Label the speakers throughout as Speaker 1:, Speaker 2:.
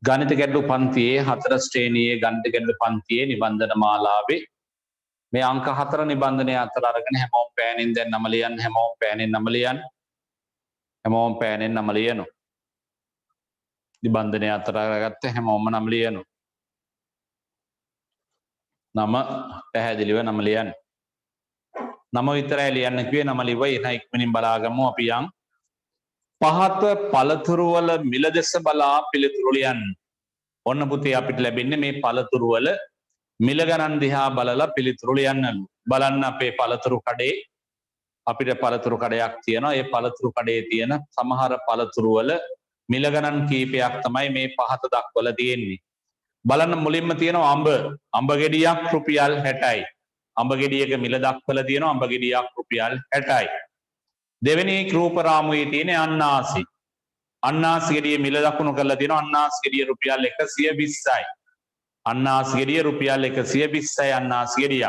Speaker 1: ගණිත ගැටළු පන්තියේ හතර ශ්‍රේණියේ ගණිත ගැටළු පන්තියේ නිබන්ධන මාලාවේ මේ අංක 4 නිබන්ධනය අතර අරගෙන හැමෝම පෑනෙන් දැන් නම ලියන්න හැමෝම පෑනෙන් නම ලියන්න හැමෝම පෑනෙන් නම ලියනවා නිබන්ධනය අතර අරගත්ත හැමෝම නම ලියනවා නම පැහැදිලිව නම ලියන්න නම විතරයි ලියන්න කිව්වේ නම ලිව්වා එන ඉක්මනින් බලාගමු අපි යන් පහත පළතුරු වල මිල දෙස බලා පිළිතුරු ලියන්න ඔන්න පුතේ අපිට ලැබෙන්නේ මේ පළතුරු වල මිල ගණන් දිහා බලලා පිළිතුරු ලියන්නලු බලන්න අපේ පළතුරු කඩේ අපිට පළතුරු කඩයක් තියෙනවා ඒ පළතුරු කඩේ තියෙන සමහර පළතුරු වල මිල ගණන් කීපයක් තමයි මේ පහත දක්වලා තියෙන්නේ බලන්න මුලින්ම තියෙනවා අඹ ගෙඩියක් රුපියල් 60යි අඹ ගෙඩියක මිල දක්වලා තියෙනවා අඹ ගෙඩියක් රුපියල් 60යි දෙවෙනි රූප රාමුවේ තියෙන අන්නාසි ගෙඩිය මිල දක්වනු කරලා තියෙනවා අන්නාසි ගෙඩිය රුපියල් 120යි අන්නාසි ගෙඩිය රුපියල් 120යි අන්නාසි ගෙඩිය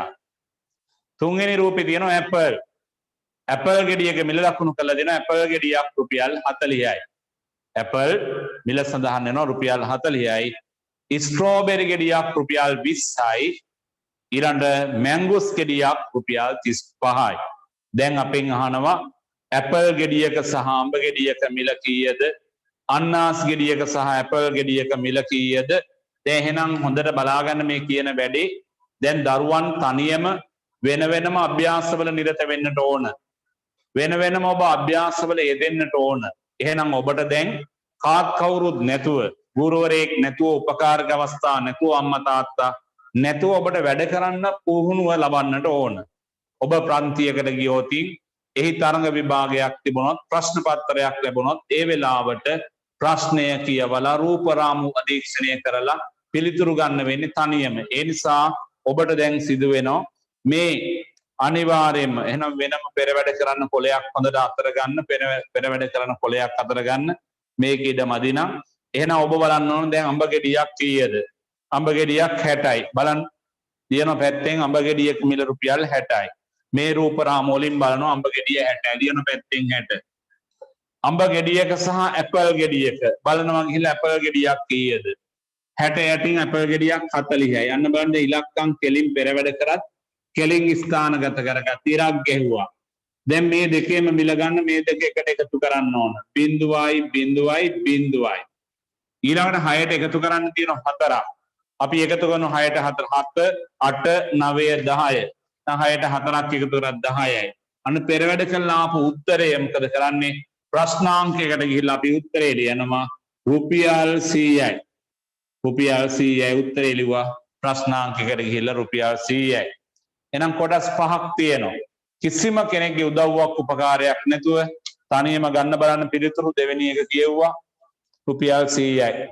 Speaker 1: තුන්වෙනි රූපේ තියෙනවා ඇපල් ගෙඩියක මිල දක්වනු කරලා දෙනවා ඇපල් ගෙඩියක් රුපියල් 40යි ඇපල් මිල සඳහන් වෙනවා රුපියල් 40යි ස්ට්‍රෝබෙරි ගෙඩියක් රුපියල් 20යි ඊළඟ මැංගෝස් ගෙඩියක් රුපියල් 35යි දැන් අපෙන් අහනවා ඇපල් ගෙඩියක සහ අඹ ගෙඩියක මිල කීයද අන්නාස් ගෙඩියක සහ ඇපල් ගෙඩියක මිල කීයද දැන් එහෙනම් හොඳට බලාගන්න මේ කියන වැඩේ දැන් දරුවන් තනියම වෙන වෙනම අභ්‍යාසවල නිරත වෙන්නට ඕන වෙන වෙනම ඔබ අභ්‍යාසවල යෙදෙන්නට ඕන එහෙනම් ඔබට දැන් කාත් කවුරුත් නැතුව ගුරුවරයෙක් නැතුව උපකාරක අවස්ථා නැතුව අම්මා තාත්තා නැතුව ඔබට වැඩ කරන්න පුහුණුව ලබන්නට ඕන ඔබ ප්‍රන්තියකට ගියොත් එහි තරඟ විභාගයක් තිබුණොත් ප්‍රශ්න පත්‍රයක් ලැබුණොත් ඒ වෙලාවට ප්‍රශ්නය කියවලා රූප රාමු අධීක්ෂණය කරලා පිළිතුරු ගන්න වෙන්නේ තනියම ඒ නිසා ඔබට දැන් සිදු වෙනවා මේ අනිවාර්යයෙන්ම එහෙනම් වෙනම පෙර වැඩ කරන්න කොලයක් හොඳට අතර ගන්න පෙර වැඩ කරන කොලයක් අතර ගන්න මේක ඉඩ මදි නම් එහෙනම් ඔබ බලන්න ඕන දැන් අඹ ගෙඩියක් කීයද අඹ ගෙඩියක් 60යි බලන්න දියන පැත්තෙන් අඹ ගෙඩියක මිල රුපියල් 60යි මේ රූප රාමු වලින් බලනවා අඹ ගෙඩිය 60යි දියන පැත්තෙන් 60 අඹ ගෙඩියක සහ ඇපල් ගෙඩියක බලනවා ගිහලා ඇපල් ගෙඩියක් කීයද 60 යටින් ඇපල් ගෙඩියක් 40යි යන්න බලන්න ඉලක්කම් කෙලින් පෙර වැඩ කරත් කෙලින් ස්ථානගත කරගත් ඉරක් ගැහුවා දැන් මේ දෙකේම මිල ගන්න මේ දෙක එකට එකතු කරන්න ඕන බිඳුවයි ඊළඟට 6ට එකතු කරන්න තියෙන 4ක් අපි එකතු කරන 6ට 4 7 8 9 10 6ට 4ක් එකතු කරලා 10යි අන්න පෙර වැඩ කළා ආපු උත්තරය මොකද කරන්නේ ප්‍රශ්නාංකයකට ගිහිල්ලා අපි උත්තරේ ලියනවා රුපියල් 100යි උත්තරේ ලිව්වා ප්‍රශ්නාංකයකට ගිහිල්ලා රුපියල් 100යි එහෙනම් කොටස් පහක් තියෙනවා කිසිම කෙනෙක්ගේ උදව්වක් උපකාරයක් නැතුව තනියම ගන්න බලන්න පිළිතුරු දෙවෙනි එක කියෙව්වා රුපියල් 100යි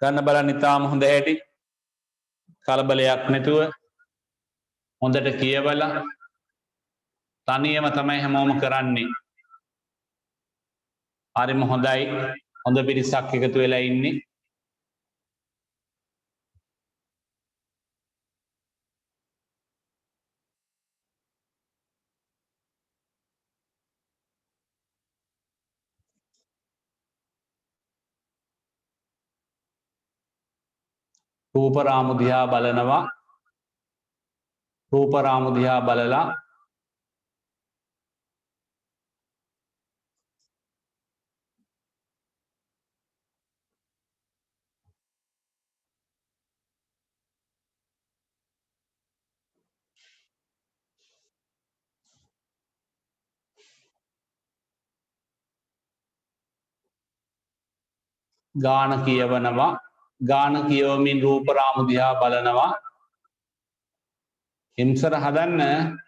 Speaker 1: ගන්න බලන්න ඉතාම හොඳ හැටි කලබලයක් නැතුව හොඳට කියවලා තනියම තමයි හැමෝම කරන්නේ හරිම හොඳයි හොඳ පිරිසක් එකතු වෙලා ඉන්නේ රූප රාමු දිහා බලනවා රූප රාමු දිහා බලලා ගාන කියවනවා ගාන කියවමින් රූප රාමු දිහා බලනවා හිම්සර හදන්න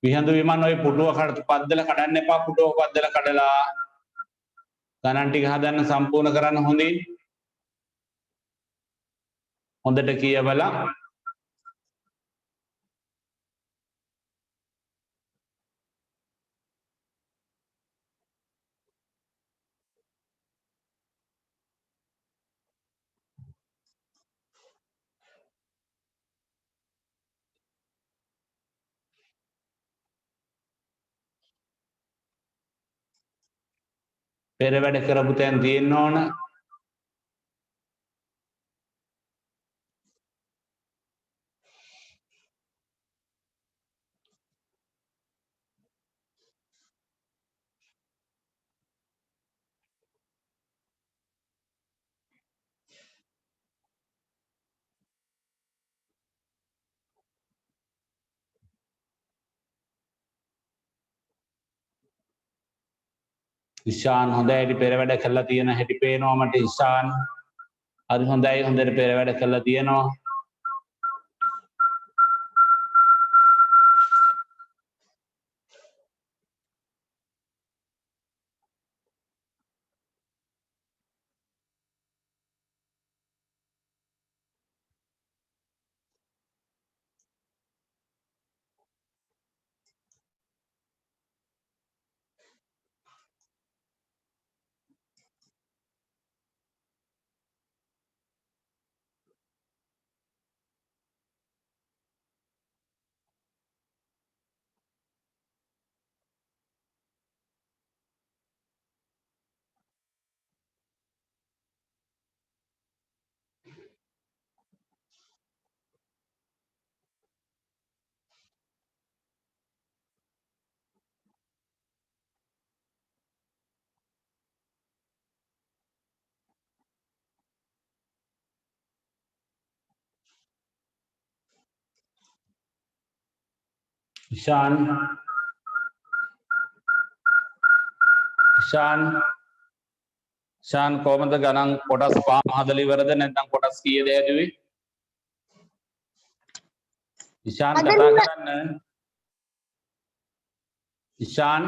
Speaker 1: විහඳු විමන් ඔය පුටුව පද්දල කඩන්න එපා පුටුව පද්දල කඩලා ගණන් ටික හදන්න සම්පූර්ණ කරන්න හොඳින් හොඳට කියවලා පෙර වැඩ කරපු තැන් තියෙන්න ඕන. ඉෂාන් හොඳයි පෙර වැඩ කරලා තියෙන හැටි පේනවා මට ඉෂාන්. හරි හොඳයි හොඳට පෙර වැඩ කරලා තියෙනවා. ඉෂාන් ශාන් කොහමද ගණන් කොටස් 5 හදලා ඉවරද නැත්නම් කොටස් කීයද හැදුවේ? ඉෂාන් කතා කරන්න. ඉෂාන්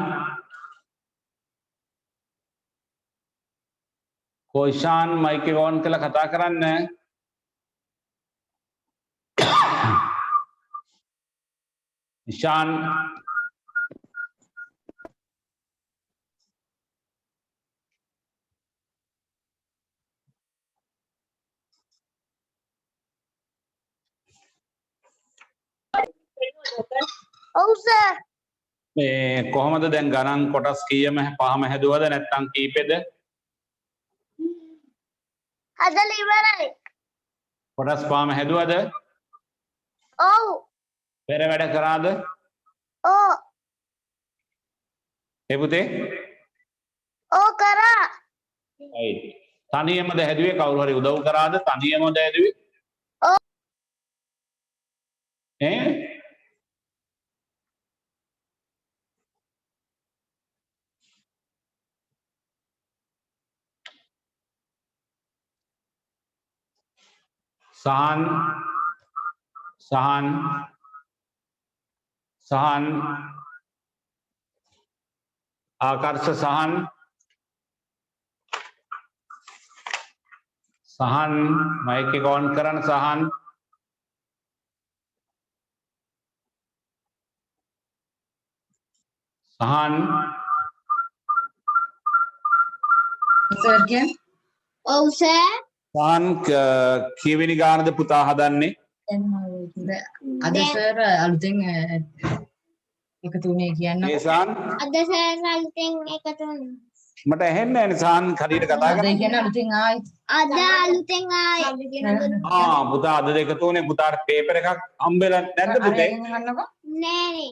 Speaker 1: කොයිෂාන් මයික් එක ඔන් කරලා කතා කරන්න. ඉෂාන්
Speaker 2: ඔව් සර්.
Speaker 1: මේ කොහමද දැන් ගණන් කොටස් කීයම පහම හැදුවද නැත්නම් කීපෙද?
Speaker 2: හදලා ඉවරයි.
Speaker 1: කොටස් පහම හැදුවද?
Speaker 2: ඔව්.
Speaker 1: පෙර වැඩ කරාද?
Speaker 2: ඔව්.
Speaker 1: ඒ පුතේ?
Speaker 2: ඔව් කරා.
Speaker 1: right. තනියමද හැදුවේ කවුරු හරි උදව් කරාද? තනියමද හැදුවේ?
Speaker 2: ඔව්.
Speaker 1: සහන් ආකර්ෂ සහන් මයික් එක ඔන් කරන්න සහන්.
Speaker 3: සර් කියන්
Speaker 2: ඔව් සර්.
Speaker 1: සහන් කීවෙනි ගානද පුතා හදන්නේ?
Speaker 3: අද සර් අලුතෙන් එකතු වුණේ කියන්න.
Speaker 1: ඒ සහන්
Speaker 2: අද සර් අලුතෙන් එකතු වුණා.
Speaker 1: මට ඇහෙන්නේ නැහැ නේ සහන් හරියට කතා
Speaker 3: අද
Speaker 1: කරන්නේ.
Speaker 3: කියන්නේ අලුතෙන් ආයි
Speaker 2: අද අලුතෙන් ආයේ
Speaker 1: පුතා අද එකතු වුණේ පුතාට පේපර් එකක් හම්බෙලා නැද්ද පුතේ?
Speaker 3: අහන්නකෝ.
Speaker 2: නෑනේ.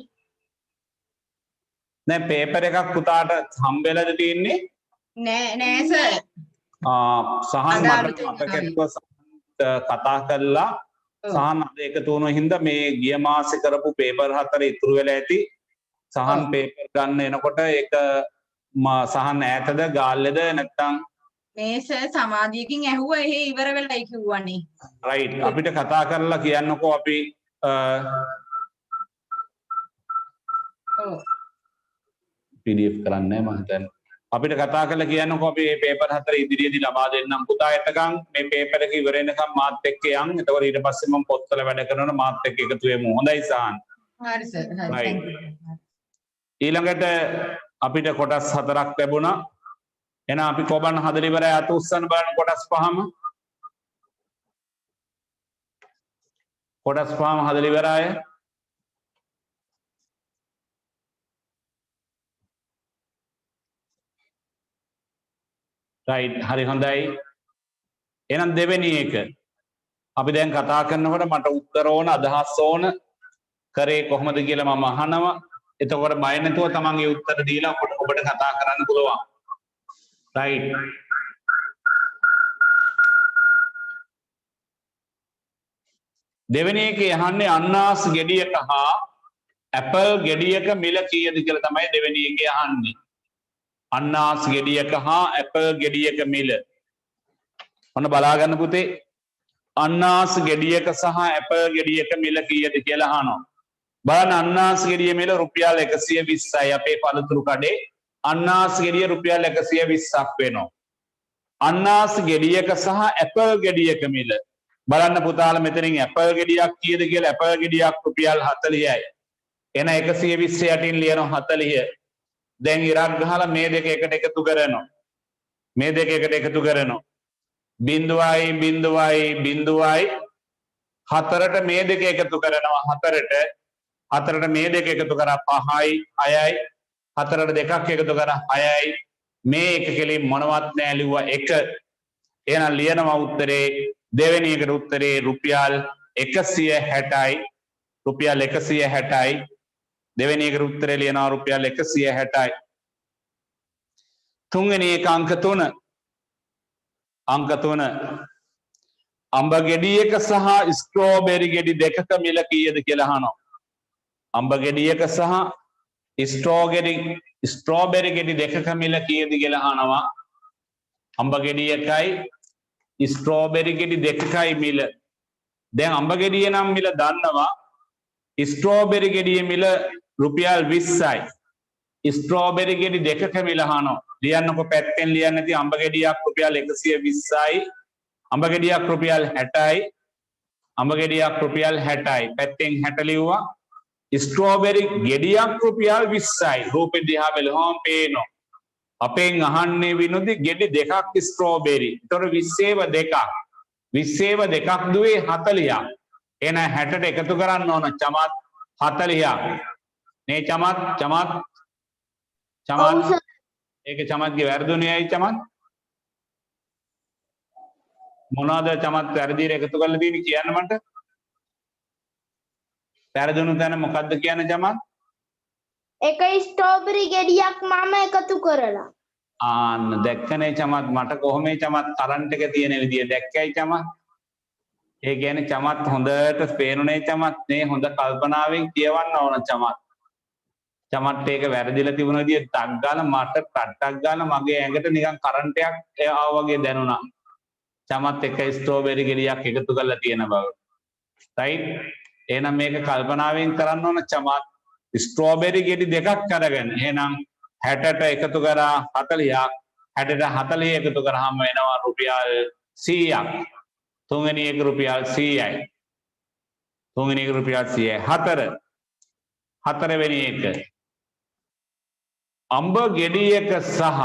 Speaker 1: දැන් පේපර් එකක් පුතාට හම්බෙලාද තියෙන්නේ?
Speaker 3: නෑ සර්.
Speaker 1: සහන්
Speaker 3: අද
Speaker 1: මට
Speaker 3: අලුතෙන්
Speaker 1: අපකටව කතා කරලා සහන් අද එකතු වුණු හින්දා මේ ගිය මාසේ කරපු පේපර් 4 ඉතුරු වෙලා ඇති. සහන් පේපර් ගන්න එනකොට ඒක සහන් ඈතද ගාල්ලේද නැත්නම්
Speaker 3: මේ සර් සමාධියකින් ඇහුවා එහෙ ඉවර වෙලයි කිව්වනේ.
Speaker 1: රයිට් අපිට කතා කරලා කියන්නකෝ අපි
Speaker 3: ඔව්.
Speaker 1: PDF කරන්නේ මම හිතන්නේ අපිට කතා කරලා කියන්නකෝ අපි මේ පේපර් 4 ඉදිරියේදී ලබා දෙන්නම් පුතා එතකන් මේ පේපර් එක ඉවර වෙනකම් මාත් එක්ක යන් එතකොට ඊට පස්සේ මම පොත්වල වැඩ කරනකොට මාත් එක්ක එකතු වෙමු හොඳයි සහන්
Speaker 3: හරි සර් හරි
Speaker 1: Right.
Speaker 3: thank you.
Speaker 1: ඊළඟට අපිට කොටස් 4ක් ලැබුණා එහෙනම් අපි කොබන් හදලා ඉවරයි අත උස්සන්න බලන්න කොටස් පහම හදලා ඉවරයි right හරි හොඳයි එහෙනම් දෙවෙනි එක අපි දැන් කතා කරනකොට මට උත්තර ඕන අදහස් ඕන කරේ කොහොමද කියලා මම අහනවා එතකොට බය නැතුව තමන්ගේ උත්තර දීලා ඔබට කතා කරන්න පුළුවන් right දෙවෙනි එකේ අහන්නේ අන්නාස් ගෙඩියක හා ඇපල් ගෙඩියක මිල කීයද කියලා තමයි දෙවෙනි එකේ අහන්නේ අන්නාස් ගෙඩියක හා ඇපල් ගෙඩියක මිල ඔන්න බලා ගන්න පුතේ අන්නාස් ගෙඩියක සහ ඇපල් ගෙඩියක මිල කීයද කියලා අහනවා බලන්න අන්නාස් ගෙඩිය මිල රුපියල් 120යි අපේ පළතුරු කඩේ අන්නාස් ගෙඩිය රුපියල් 120ක් වෙනවා අන්නාස් ගෙඩියක සහ ඇපල් ගෙඩියක මිල බලන්න පුතාලා මෙතනින් ඇපල් ගෙඩියක් කීයද කියලා ඇපල් ගෙඩියක් රුපියල් 40යි එන 120 යටින් ලියනවා 40 දැන් ඉරක් ගහලා මේ දෙක එකට එකතු කරනවා මේ දෙක එකට එකතු කරනවා බිඳුවයි බිඳුවයි බිඳුවයි හතරට මේ දෙක එකතු කරනවා හතරට මේ දෙක එකතු කරා 5යි 6යි හතරට දෙකක් එකතු කරා 6යි මේ එක කෙලින් මොනවත් නෑ ලිව්වා 1 එහෙනම් ලියනවා උත්තරේ දෙවෙනි එකට උත්තරේ රුපියල් 160යි රුපියල් 160යි දෙවෙනි එකට උත්තරේ ලියනවා රුපියල් 160යි තුන්වෙනි එක අංක 3 අඹ ගෙඩියක සහ ස්ට්‍රෝබෙරි ගෙඩි දෙකක මිල කීයද කියලා අහනවා අඹ ගෙඩියක සහ ස්ට්‍රෝබෙරි ගෙඩි දෙකක මිල කීයද කියලා අහනවා අඹ ගෙඩියකයි ස්ට්‍රෝබෙරි ගෙඩි දෙකකයි මිල දැන් අඹ ගෙඩිය නම් මිල දන්නවා ස්ට්‍රෝබෙරි ගෙඩිය මිල රුපියල් 20යි ස්ට්‍රෝබෙරි ගෙඩි දෙකක මිල අහනවා ලියන්නකො පැත්තෙන් ලියන්න නැති අඹ ගෙඩියක් රුපියල් 120යි අඹ ගෙඩියක් රුපියල් 60යි අඹ ගෙඩියක් රුපියල් 60යි පැත්තෙන් 60 ලිව්වා ස්ට්‍රෝබෙරි ගෙඩියක් රුපියල් 20යි රූපෙ දිහා බලුවම පේනවා අපෙන් අහන්නේ විනෝදි ගෙඩි දෙකක් ස්ට්‍රෝබෙරි ඒතර 20 දෙකක් 20 දෙකක් දුවේ 40ක් එන 60ට එකතු කරන්න ඕන චමත් 40ක් නේ චමත් ඒක චමත්ගේ වැරදුනේ ඇයි චමත් මොනවාද චමත් වැරදිට එකතු කරලා තියෙන්නේ කියන්න මට වැරදුණු තැන මොකද්ද කියන්නේ චමත්
Speaker 2: එක ස්ට්‍රෝබෙරි ගෙඩියක් මම එකතු කරලා
Speaker 1: ආන්න දැක්කනේ චමත් මට කොහොමද චමත් කරන්ට් එක තියෙන විදිය දැක්කයි චමත් ඒ කියන්නේ චමත් හොඳට පේනුනේ චමත් නේ හොඳ කල්පනාවෙන් කියවන්න ඕන චමත් ඒක වැරදිලා තිබුණ විදිය ටක් ගාලා මට ටක් ගාලා මගේ ඇඟට නිකන් කරන්ට් එකක් ආවා වගේ දැනුණා චමත් එක ස්ට්‍රෝබෙරි ගෙඩියක් එකතු කරලා තියෙන බව රයිට් එහෙනම් මේක කල්පනාවෙන් කරන්න ඕන චමත් ස්ට්‍රෝබෙරි ගෙඩි දෙකක් අරගෙන එහෙනම් 60ට එකතු කරා 40ක් 60ට 40 එකතු කරාම වෙනවා රුපියල් 100ක් තුන්වෙනි එක රුපියල් 100යි තුන්වෙනි එක රුපියල් 100යි හතරවෙනි එක අඹ ගෙඩියක සහ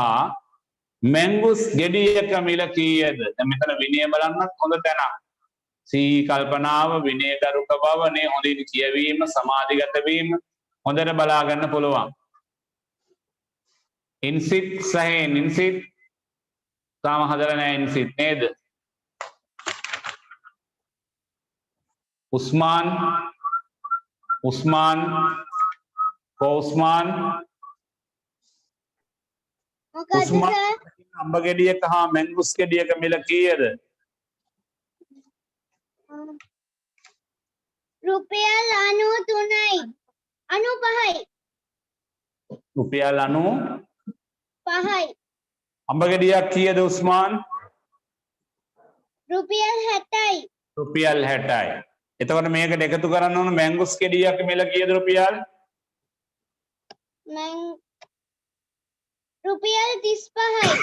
Speaker 1: මැංගුස් ගෙඩියක මිල කීයද දැන් මෙතන විනය බලන්නත් හොඳ තැනක් සී කල්පනාව විනයගරුක බව නේ හොඳින් කියවීම සමාධිගත වීම හොඳට බලා ගන්න පුළුවන් ඉන්සිට් සහෙන් ඉන්සිට් තාම හදලා නැහැ ඉන්සිට් නේද උස්මාන් උස්මාන් අඹ ගෙඩියක හා මැංගුස් ගෙඩියක මිල කීයද
Speaker 2: රුපියල් 93යි 95යි
Speaker 1: රුපියල් 95යි
Speaker 2: 5යි
Speaker 1: අඹ ගෙඩියක් කීයද උස්මාන්
Speaker 2: රුපියල් 60යි
Speaker 1: රුපියල් 60යි එතකොට මේකට එකතු කරන්න ඕන මැංගුස් ගෙඩියක් මිල කීයද රුපියල්
Speaker 2: රුපියල් 35යි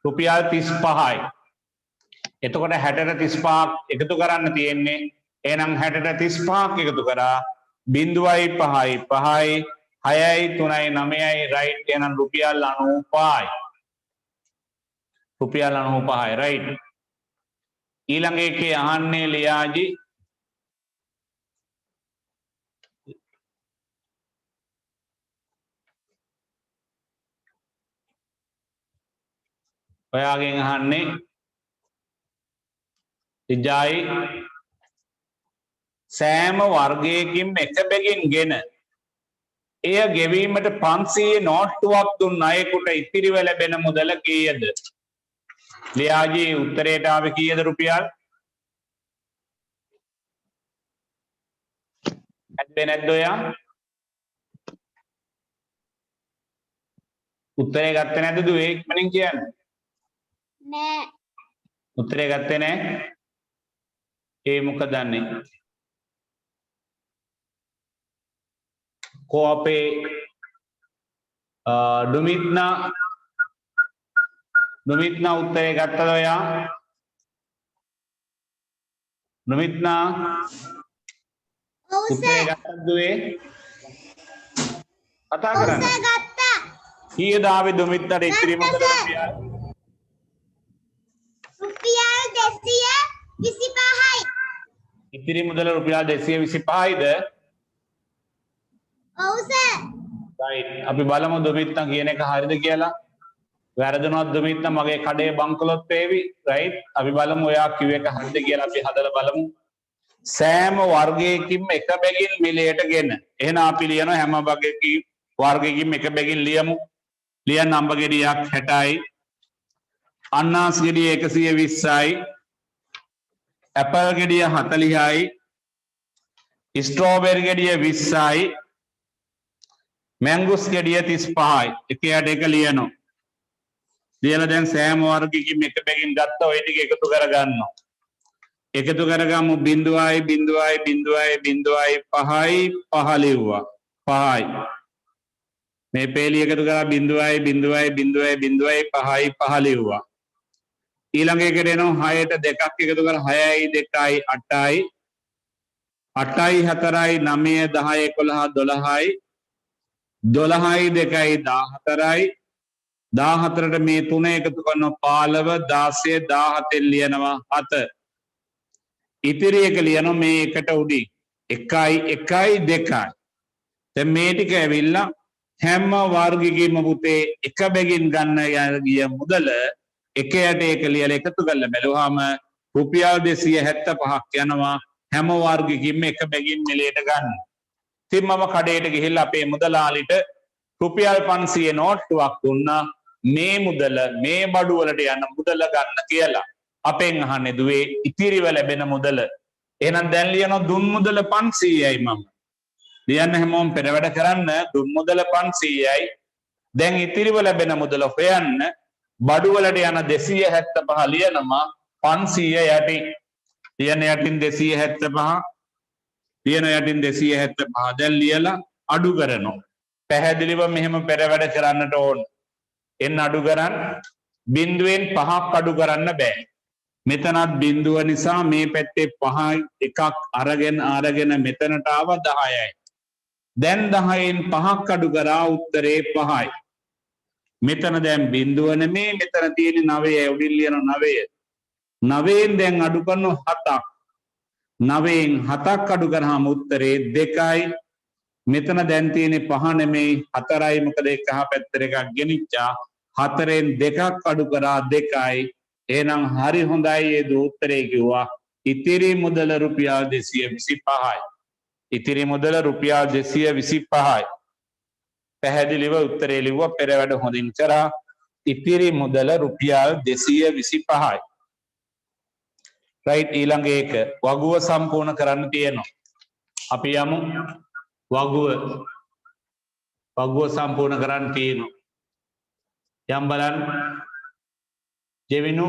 Speaker 1: රුපියල් 35යි එතකොට 60ට 35ක් එකතු කරන්න තියෙන්නේ එහෙනම් 60ට 35ක් එකතු කරා 0.5යි 5යි 6යි 3යි 9යි රයිට් එහෙනම් රුපියල් 95යි රුපියල් 95යි රයිට් ඊළඟ එකේ අහන්නේ ලියාජි ඔයාගෙන් අහන්නේ ඉජයි සෑම වර්ගයකින් එක බැගින්ගෙන එය ගෙවීමට 500 නෝට්ටුවක් දුන් අයෙකුට ඉතිරිව ලැබෙන මුදල කීයද? ලියාජී උත්තරයට ආවේ කීයද රුපියල්? ඇද්දේ නැද්ද ඔයා? උත්තරේ ගත්තේ නැද්ද දුවේ? ඉක්මනින් කියන්න.
Speaker 2: නෑ.
Speaker 1: උත්තරේ ගත්තේ නැහැ. ඒ මොකද දන්නේ? को අපේ නුමිත්නා උත්තරේ ගත්තද ඔයා? නුමිත්නා
Speaker 2: ඔව්
Speaker 1: උත්තරේ
Speaker 2: සර්.
Speaker 1: ගත්තද දුවේ? කතා
Speaker 2: ඔව්
Speaker 1: කරන්න.
Speaker 2: සර් ගත්තා.
Speaker 1: කීයද ආවේ දුමිත්නාට ඉතිරි මුදල රුපියල්?
Speaker 2: රුපියල් 225යි.
Speaker 1: ඉතිරි මුදල රුපියල් 225යිද?
Speaker 2: ඔව් සර්.
Speaker 1: right අපි බලමු දුමිත්නා කියන එක හරිද කියලා. වැරදුනොත් දුමිත්නා මගේ කඩේ බංකොලොත් වේවි. right අපි බලමු ඔයා කිව්ව එක හරිද කියලා අපි හදලා බලමු. සෑම වර්ගයකින්ම එක බැගින් මිලයට ගෙන. එහෙනම් අපි ලියනවා හැම වර්ගයකින් එක බැගින් ලියමු. ලියන්න අඹ ගෙඩියක් 60යි. අන්නාස් ගෙඩිය 120යි. ඇපල් ගෙඩිය 40යි. ස්ට්‍රෝබෙරි ගෙඩිය 20යි. මැංගුස් ගෙඩිය 35යි. එකයට එක ලියනවා. ලියලා දැන් සෑම වර්ගයකින් එක බැගින් ගත්ත ඔය ටික එකතු කරගන්නවා. එකතු කරගමු 0.0.0.5යි 5 ලිව්වා. 5යි. මේ පේලි එකතු කරලා 0.0.0.5යි 5 ලිව්වා. ඊළඟ එකට එනවා 6ට දෙකක් එකතු කරලා 6යි 2යි 8යි 8යි 4යි 9 10 11 12යි 12යි 2යි 14යි 14ට මේ තුන එකතු කරනවා 15 16 17 ලියනවා 7 ඉතිරි එක ලියනවා මේ එකට උඩින් 1යි 1යි 2යි දැන් මේ ටික ඇවිල්ලා හැම වර්ගයකින්ම පුතේ එක බැගින් ගන්න ගිය මුදල එක යට එක ලියලා එකතු කරලා බැලුවාම රුපියල් 275ක් යනවා හැම වර්ගයකින්ම එක බැගින් මිලයට ගන්න. ඉතින් මම කඩේට ගිහිල්ලා අපේ මුදලාලිට රුපියල් 500 නෝට්ටුවක් දුන්නා මේ මුදල මේ බඩු වලට යන මුදල ගන්න කියලා. අපෙන් අහන්නේ දුවේ ඉතිරිව ලැබෙන මුදල. එහෙනම් දැන් ලියනවා දුන් මුදල 500යි මම. ලියන්න හැමෝම පෙර වැඩ කරන්න දුන් මුදල 500යි. දැන් ඉතිරිව ලැබෙන මුදල හොයන්න බඩු වලට යන 275 ලියනවා 500 යටින්. ලියන යටින් 275 ලියන යටින් 275 දැන් ලියලා අඩු කරනවා. පැහැදිලිව මෙහෙම පෙර වැඩ කරන්නට ඕන. එන්න අඩු කරන්න බිඳුවෙන් 5ක් අඩු කරන්න බෑ. මෙතනත් බිඳුව නිසා මේ පැත්තේ 5යි එකක් අරගෙන මෙතනට ආව 10යි. දැන් 10න් 5ක් අඩු කරා උත්තරේ 5යි. මෙතන දැන් බිඳුව නෙමේ මෙතන තියෙන 9යි උඩින් ලියන 9. 9න් දැන් අඩු කරනවා 7ක්. 9න් 7ක් අඩු කරාම උත්තරේ 2යි. මෙතන දැන් තියෙන්නේ 5 නෙමෙයි 4යි මොකද එක කහ පැත්තට එකක් ගෙනිච්චා 4න් 2ක් අඩු කරා 2යි. එහෙනම් හරි හොඳයි ඒ උත්තරේ කිව්වා ඉතිරි මුදල රුපියල් 225යි. ඉතිරි මුදල රුපියල් 225යි. පැහැදිලිව උත්තරේ ලිව්වා පෙර වැඩ හොඳින් කරා ඉතිරි මුදල රුපියල් 225යි. රයිට් ඊළඟ එක වගුව සම්පූර්ණ කරන්න තියෙනවා. අපි යමු වගුව සම්පූර්ණ කරන්න තියෙනවා. යම් බලන්න ජෙවිනු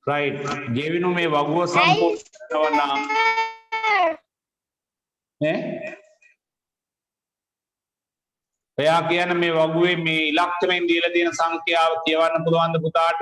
Speaker 1: රයිට් ජෙවිනු මේ වගුව සම්පූර්ණ කරනවා නේ ඔයා කියන මේ වගුවේ මේ ඉලක්කමෙන් දීලා තියෙන සංඛ්‍යාව කියවන්න පුළුවන්ද පුතාට?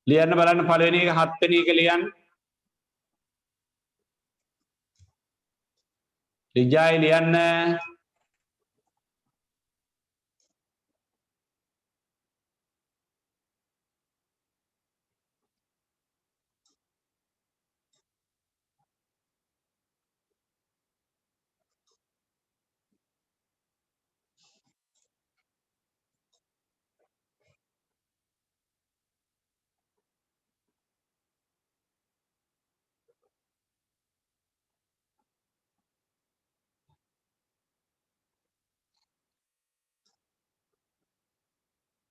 Speaker 1: ලියන්න බලන්න පළවෙනි එක 7 වෙනි එක ලියන්න ලිජයි ලියන්න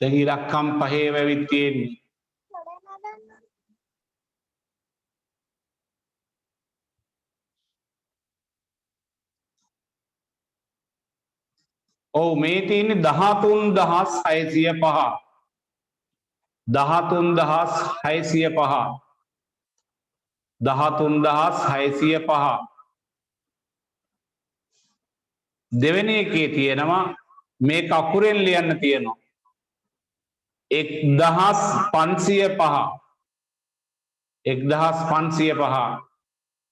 Speaker 1: දැන් ඉලක්කම් පහේ වැවිත් තියෙන්නේ ඔව් මේ තියෙන්නේ 13605 13605 13605 දෙවෙනි එකේ තියෙනවා මේක අකුරෙන් ලියන්න තියෙනවා 1505 1505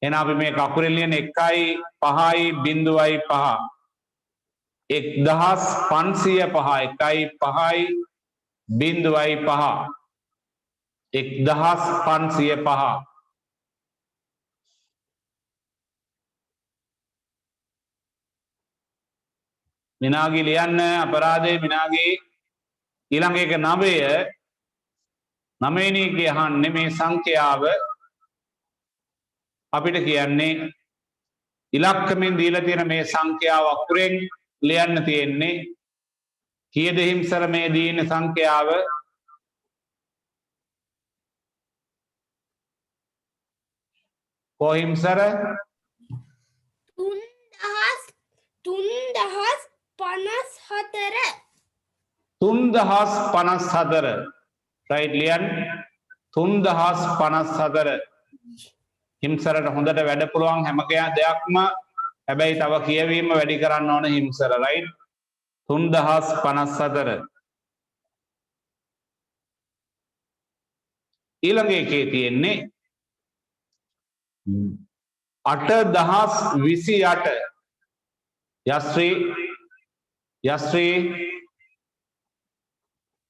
Speaker 1: එහෙනම් අපි මේක අකුරෙන් ලියන 1යි 5යි 0.5 1505 1යි 5යි 0.5 1505 මිනාගි ලියන්න අපරාධේ මිනාගි ඊළඟ එක 9 9වෙනි එකේ අහන්නේ මේ සංඛ්‍යාව අපිට කියන්නේ ඉලක්කමෙන් දීලා තියෙන මේ සංඛ්‍යාව අකුරෙන් ලියන්න තියෙන්නේ කීයද හිම්සර මේ දීන සංඛ්‍යාව කොහිම්සර 3054 රයිට් ලියන්න 3054 හිම්සරට හොඳට වැඩ පුළුවන් හැම දෙයක්ම හැබැයි තව කියවීම වැඩි කරන්න ඕන හිම්සර රයිට් 3054 ඊළඟ එකේ තියෙන්නේ 8028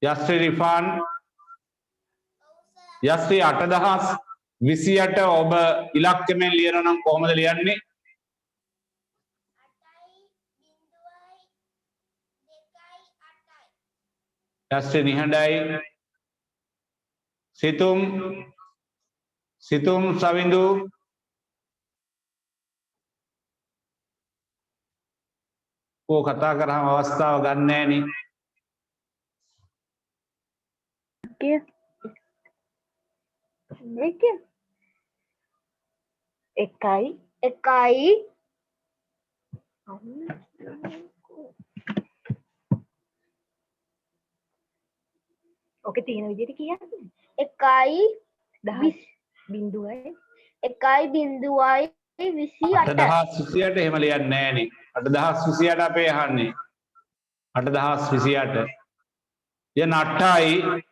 Speaker 1: යස්ත්‍රී රිෆාන් යස්ත්‍රී 8028 ඔබ ඉලක්කමෙන් ලියනවා නම් කොහොමද ලියන්නේ යස්ත්‍රී නිහඬයි සිතුම් සවිඳු කෝ කතා කරාම අවස්ථාව ගන්න නෑනේ
Speaker 2: එකයි
Speaker 4: ඕකේ තියෙන විදිහට කියන්නේ
Speaker 2: එකයි
Speaker 4: 10
Speaker 2: එකයි
Speaker 1: 8028 එහෙම ලියන්නේ නෑනේ 8028 අපේ අහන්නේ 8028 යන 8යි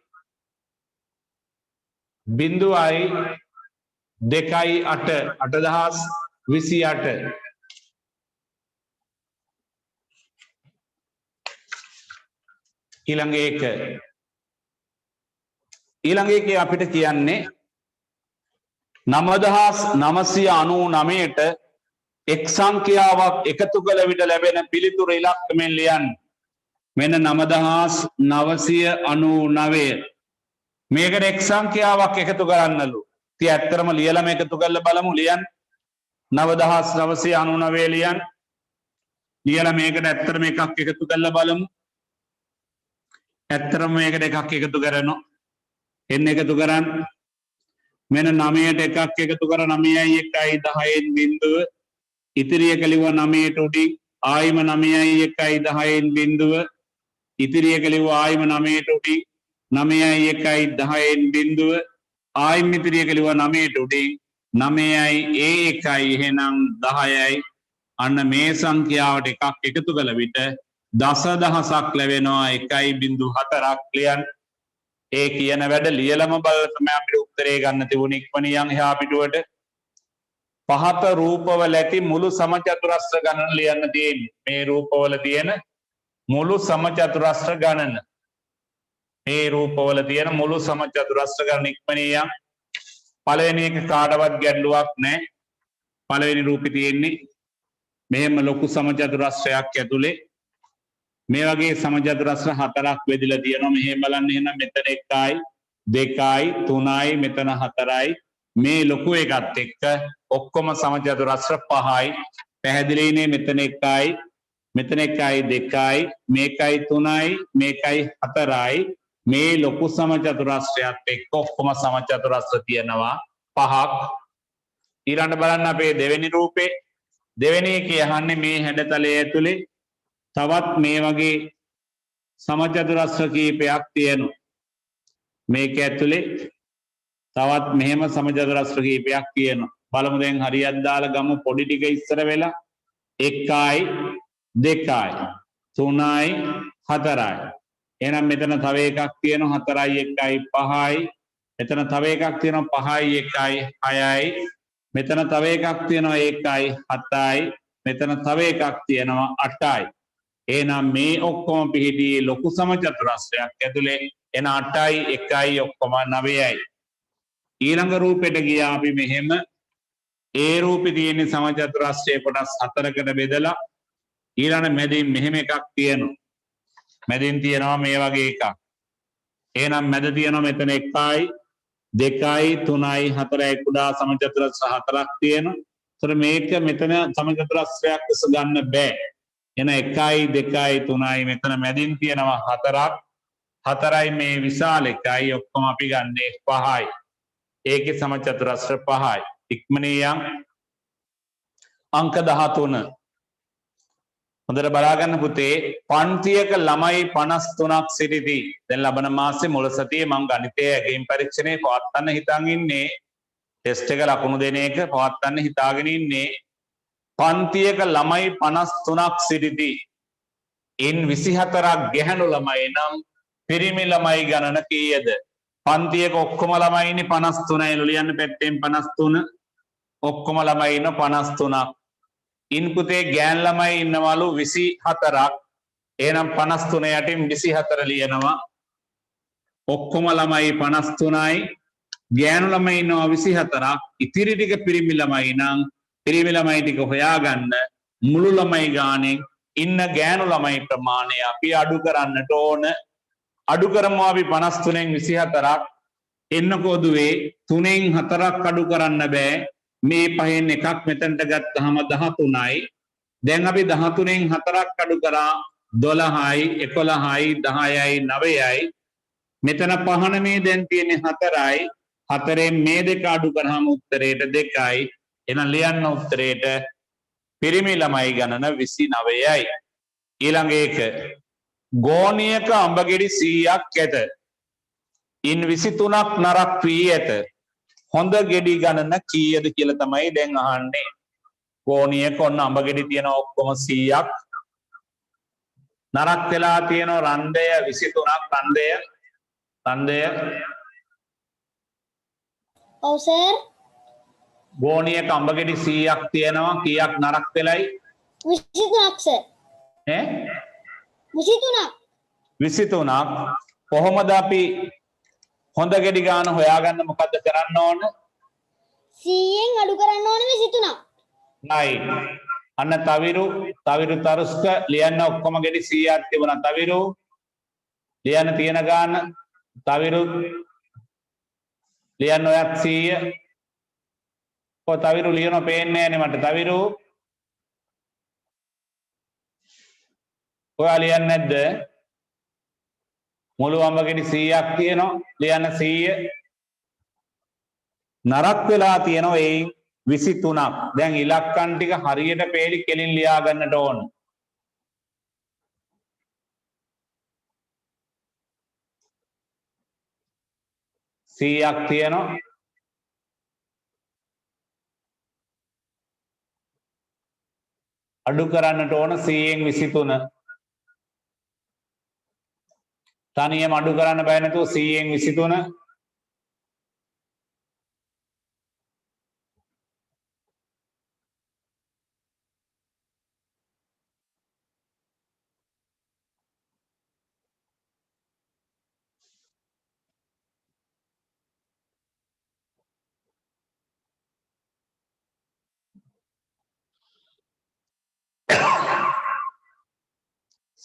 Speaker 1: 0.28 8028 ඊළඟ එකේ අපිට කියන්නේ 9999ට එක් සංඛ්‍යාවක් එකතු කළ විට ලැබෙන පිළිතුර ඉලක්කමෙන් ලියන්න මෙන්න 9999 මේකට එක් සංඛ්‍යාවක් එකතු කරන්නලු ඉතින් ඇත්තටම ලියලම එකතු කරලා බලමු ලියන්න 9999 ලියන්න ලියලා මේකට ඇත්තටම එකක් එකතු කරලා බලමු ඇත්තටම මේකට එකක් එකතු කරනවා එන්න එකතු කරන්න මෙන්න 9ට එකක් එකතු කර 9යි 1යි 10න් බිඳුව ඉතිරි එක ලිව්වා 9ට උඩින් ආයිම 9යි 1යි 10න් බිඳුව ඉතිරි එක ලිව්වා ආයිම 9ට උඩින් 9යි 1යි 10න් බිඳුව ආයිම ඉතිරි එක ලිව්වා 9ට උඩින් 9යි ඒ 1යි එහෙනම් 10යි අන්න මේ සංඛ්‍යාවට එකක් එකතු කළ විට දසදහසක් ලැබෙනවා 1.4ක් ලියන්න ඒ කියන වැඩ ලියලම බලලා තමයි අපිට උත්තරේ ගන්න තිබුණේ ඉක්මනින් එහා පිටුවට පහත රූපවල ඇති මුළු සමචතුරස්‍ර ගණන ලියන්න තියෙන්නේ. මේ රූපවල තියෙන මුළු සමචතුරස්‍ර ගණන. මේ රූපවල තියෙන මුළු සමචතුරස්‍ර ගණන ඉක්මනියම්. පළවෙනි එක කාටවත් ගැටලුවක් නැහැ. පළවෙනි රූපේ තියෙන්නේ මෙහෙම ලොකු සමචතුරස්‍රයක් ඇතුලේ මේ වගේ සමචතුරස්‍ර හතරක් බෙදලා තියෙනවා. මෙහෙම බලන්න එහෙනම් මෙතන 1යි 2යි 3යි මෙතන 4යි මේ ලොකු එකත් එක්ක ඔක්කොම සමචතුරස්‍ර 5යි. පැහැදිලිනේ? මෙතන 1යි මෙතන 1යි 2යි මේකයි 3යි මේකයි 4යි මේ ලොකු සමචතුරස්‍රයත් එක්ක ඔක්කොම සමචතුරස්‍ර තියෙනවා 5ක්. ඊළඟට බලන්න අපේ දෙවෙනි රූපේ. දෙවෙනි එකේ යහන්නේ මේ හැඩතලයේ ඇතුලේ තවත් මේ වගේ සමචතුරස්‍ර කීපයක් තියෙනවා. මේක ඇතුලේ තවත් මෙහෙම සමචතුරස්‍ර කීපයක් තියෙනවා. බලමු දැන් හරියක් දාලා ගමු පොඩි ටික ඉස්සර වෙලා 1යි 2යි 3යි 4යි. එහෙනම් මෙතන තව එකක් තියෙනවා 4යි 1යි 5යි. මෙතන තව එකක් තියෙනවා 5යි 1යි 6යි. මෙතන තව එකක් තියෙනවා 1යි 7යි. මෙතන තව එකක් තියෙනවා 8යි. එහෙනම් මේ ඔක්කොම පිහිටි ලොකු සමචතුරස්‍රයක් ඇතුලේ එන 8යි 1යි ඔක්කොම 9යි. ඊළඟ රූපෙට ගියා අපි මෙහෙම ඒ රූපේ තියෙන සමචතුරස්‍රය කොටස් 4කට බෙදලා ඊළඟ මැදින් මෙහෙම එකක් තියෙනවා. මැදින් තියෙනවා මේ වගේ එකක්. එහෙනම් මැද තියෙනවා මෙතන 1යි 2යි 3යි 4යි කුඩා සමචතුරස්‍ර 4ක් තියෙනවා. ඒතර මේක මෙතන සමචතුරස්‍රයක් ලෙස ගන්න බෑ. එන 1යි 2යි 3යි මෙතන මැදින් තියෙනවා 4ක්. 4යි මේ විශාල එකයි ඔක්කොම අපි ගන්නේ 5යි. ඒකේ සමචතුරස්‍ර 5යි. ඉක්මනියම් අංක 13. හොඳට බලාගන්න පුතේ. පන්තියක ළමයි 53ක් සිටිති. දැන් ලබන මාසේ මුල සතියේ මම ගණිතයේ ඇගීම් පරීක්ෂණේ පවත්වන්න හිතාගෙන ඉන්නේ. ටෙස්ට් එක ලකුණු දෙන එක පවත්වන්න හිතාගෙන ඉන්නේ. පන්තියක ළමයි 53ක් සිටිති. ඉන් 24ක් ගැහැණු ළමයි නම් පිරිමි ළමයි ගණන කීයද? පන්තියක ඔක්කොම ළමයි ඉන්නේ 53යි. ලියන්න පැත්තෙන් 53. ඔක්කොම ළමයි ඉන්න 53ක්. ඉන් පුතේ ගෑන් ළමයි ඉන්නවලු 24ක්. එහෙනම් 53 යටින් 24 ලියනවා. ඔක්කොම ළමයි 53යි. ගෑනු ළමයි ඉන්නවා 24ක්. ඉතිරි ටික පිරිමි ළමයි නම් පිරිමි ළමයි ටික හොයාගන්න මුළු ළමයි ගානෙන් ඉන්න ගෑනු ළමයි ප්‍රමාණය අපි අඩු කරන්නට ඕන. අඩු කරමු අපි 53න් 24ක්. එන්නකෝ දුවේ 3න් 4ක් අඩු කරන්න බෑ. මේ පහෙන් එකක් මෙතනට ගත්තාම 13යි. දැන් අපි 13න් 4ක් අඩු කරා 12යි 11යි 10යි 9යි. මෙතන පහන මේ දැන් තියෙන්නේ 4යි. 4න් මේ දෙක අඩු කරාම උත්තරේට 2යි. එහෙනම් ලියන්න උත්තරේට පිරිමි ළමයි ගණන 29යි. ඊළඟ එක ගෝණියක අඹගෙඩි 100ක් ඇත. ඉන් 23ක් නරක් වී ඇත. හොඳ ගෙඩි ගණන කීයද කියලා තමයි දැන් අහන්නේ. ගෝණියක ඔන්න අඹගෙඩි තියෙනවා ඔක්කොම 100ක්. නරක් වෙලා තියෙනවා රන්දය 23ක්. රන්දය
Speaker 5: ඔව් සර්.
Speaker 1: ගෝණියක අඹගෙඩි 100ක් තියෙනවා. කීයක් නරක් වෙලයි?
Speaker 5: 23ක් සර්. 23ක්.
Speaker 1: 23ක්. කොහොමද අපි හොඳ ගෙඩි ගාන හොයාගන්න මොකද්ද කරන්න ඕන?
Speaker 5: 100න් අඩු කරන්න ඕන 23ක්.
Speaker 1: නයි. අන්න තවිරු තරුස්ක ලියන්න ඔක්කොම ගෙඩි 100ක් තිබුණා. තවිරු ලියන්න තියෙන ගාන තවිරු ලියන්න ඔයත් 100. තවිරු ලියනවා පේන්නේ නැනේ මට. තවිරු ඔයා ලියන්නේ නැද්ද? මුළු අඹගෙඩි 100ක් තියෙනවා. ලියන්න 100. නරක් වෙලා තියෙනවා එයින් 23ක්. දැන් ඉලක්කම් ටික හරියට පේලි කෙලින් ලියා ගන්නට ඕන. සීයක් තියෙනවා. අඩු කරන්නට ඕන 100න් 23. තනියම අඩු කරන්න බෑ නේද 100න් 23.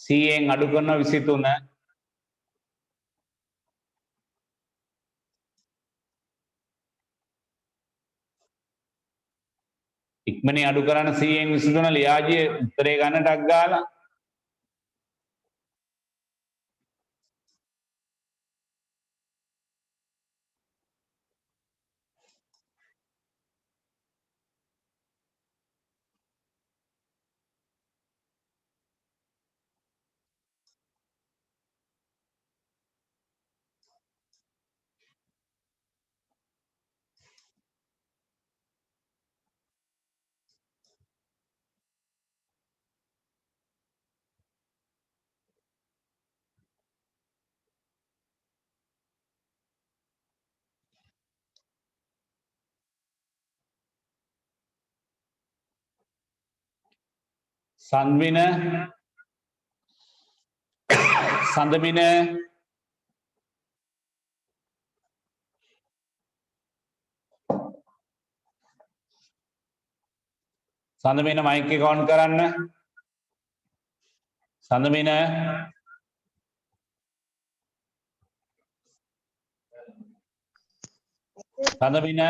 Speaker 1: 100න් අඩු කරන 23 ඉක්මනින් අඩු කරන්න 100න් 23 ලියාජියේ උත්තරේ ගන්න ටක් ගාලා සන්වින සඳමින සඳමින මයික් එක ඔන් කරන්න සඳමින සඳමින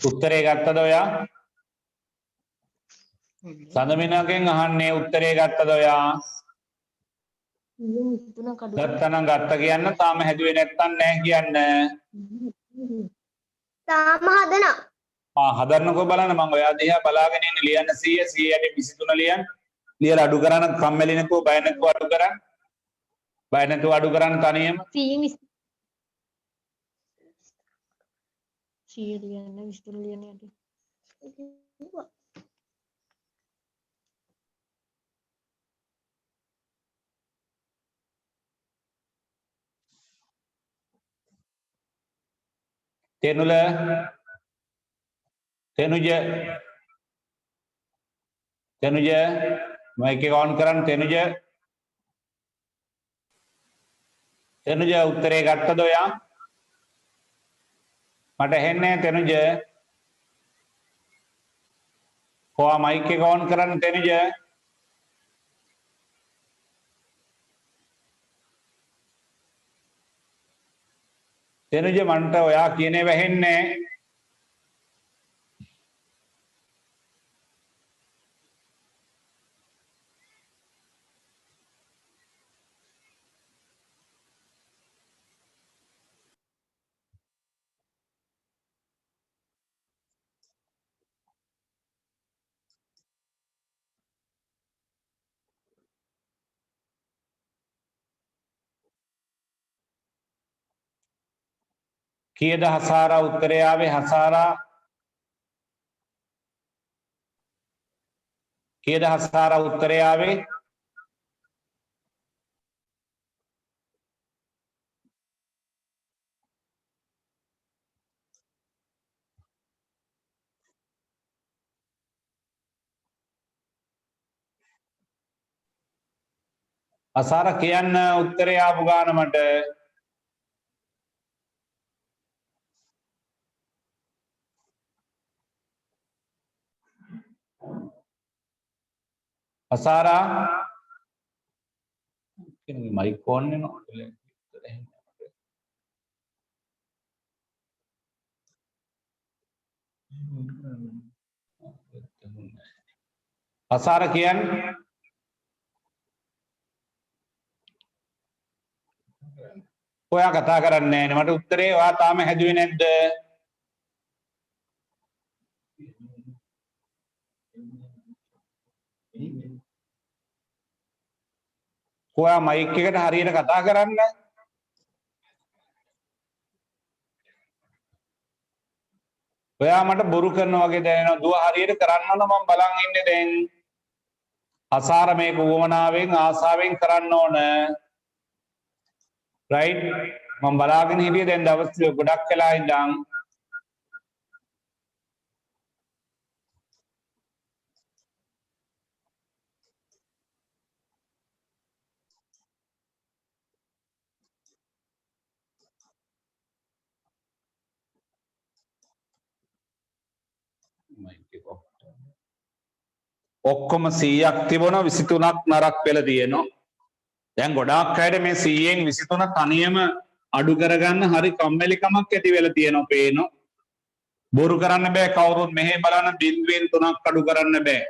Speaker 1: උත්තරේ ගත්තද ඔයා සඳමිනගෙන් අහන්නේ උත්තරේ ගත්තද ඔයා ගත්තනම් ගත්ත කියන්න තාම හැදුවේ නැත්තම් නැහැ කියන්න
Speaker 5: තාම හදනවා.
Speaker 1: හදන්නකෝ බලන්න මම ඔයා දිහා බලාගෙන ඉන්නේ ලියන්න 100 100 23 ලියන්න ලියලා අඩු කරන්න කම්මැලි නැතුව බය නැතුව අඩු කරන්න බය නැතුව අඩු කරන්න තනියම
Speaker 4: 100 ලියන්න 23 ලියන්න යටි.
Speaker 1: තෙනුල තෙනුජ තෙනුජ මයික් එක ඔන් කරන්න තෙනුජ තෙනුජ උත්තරේ ගත්තද ඔයා මට ඇහෙන්නේ තෙනුජ කොහා මයික් එක ඔන් කරන්න තෙනුජ තෙනුජ මන්ට ඔයා කියන්නේ වැහෙන්නේ කීයද හසාරා උත්තරේ ආවේ හසාරා කීයද හසාරා උත්තරේ ආවේ හසාරා කියන්න උත්තරේ ආපු ගාන මට හසාරා මයික් ඕන් වෙනවා හසාරා කියන්නේ ඔයා කතා කරන්නේ නැහැ මට උත්තරේ ඔයා තාම හැදුවේ නැද්ද ඔයා මයික් එකට හරියට කතා කරන්න ඔයා මට බොරු කරනවා වගේ දැනෙනවා දුව හරියට කරන්න ඕන මම බලන් ඉන්නේ දැන් අසාර මේක උවමනාවෙන් ආසාවෙන් කරන්න ඕන රයිට් මම බලාගෙන හිටියේ දැන් දවස් ගොඩක් වෙලා ඉඳන් ඔක්කොම 100ක් තිබුණා 23ක් නරක් වෙලා තියෙනවා දැන් ගොඩාක් අයට මේ 100න් 23 තනියම අඩු කරගන්න හරි කම්මැලිකමක් ඇති වෙලා තියෙනවා පේනවා. බොරු කරන්න බෑ කවුරුත් මෙහෙ බලන්න බිඳුවෙන් 3ක් අඩු කරන්න බෑ.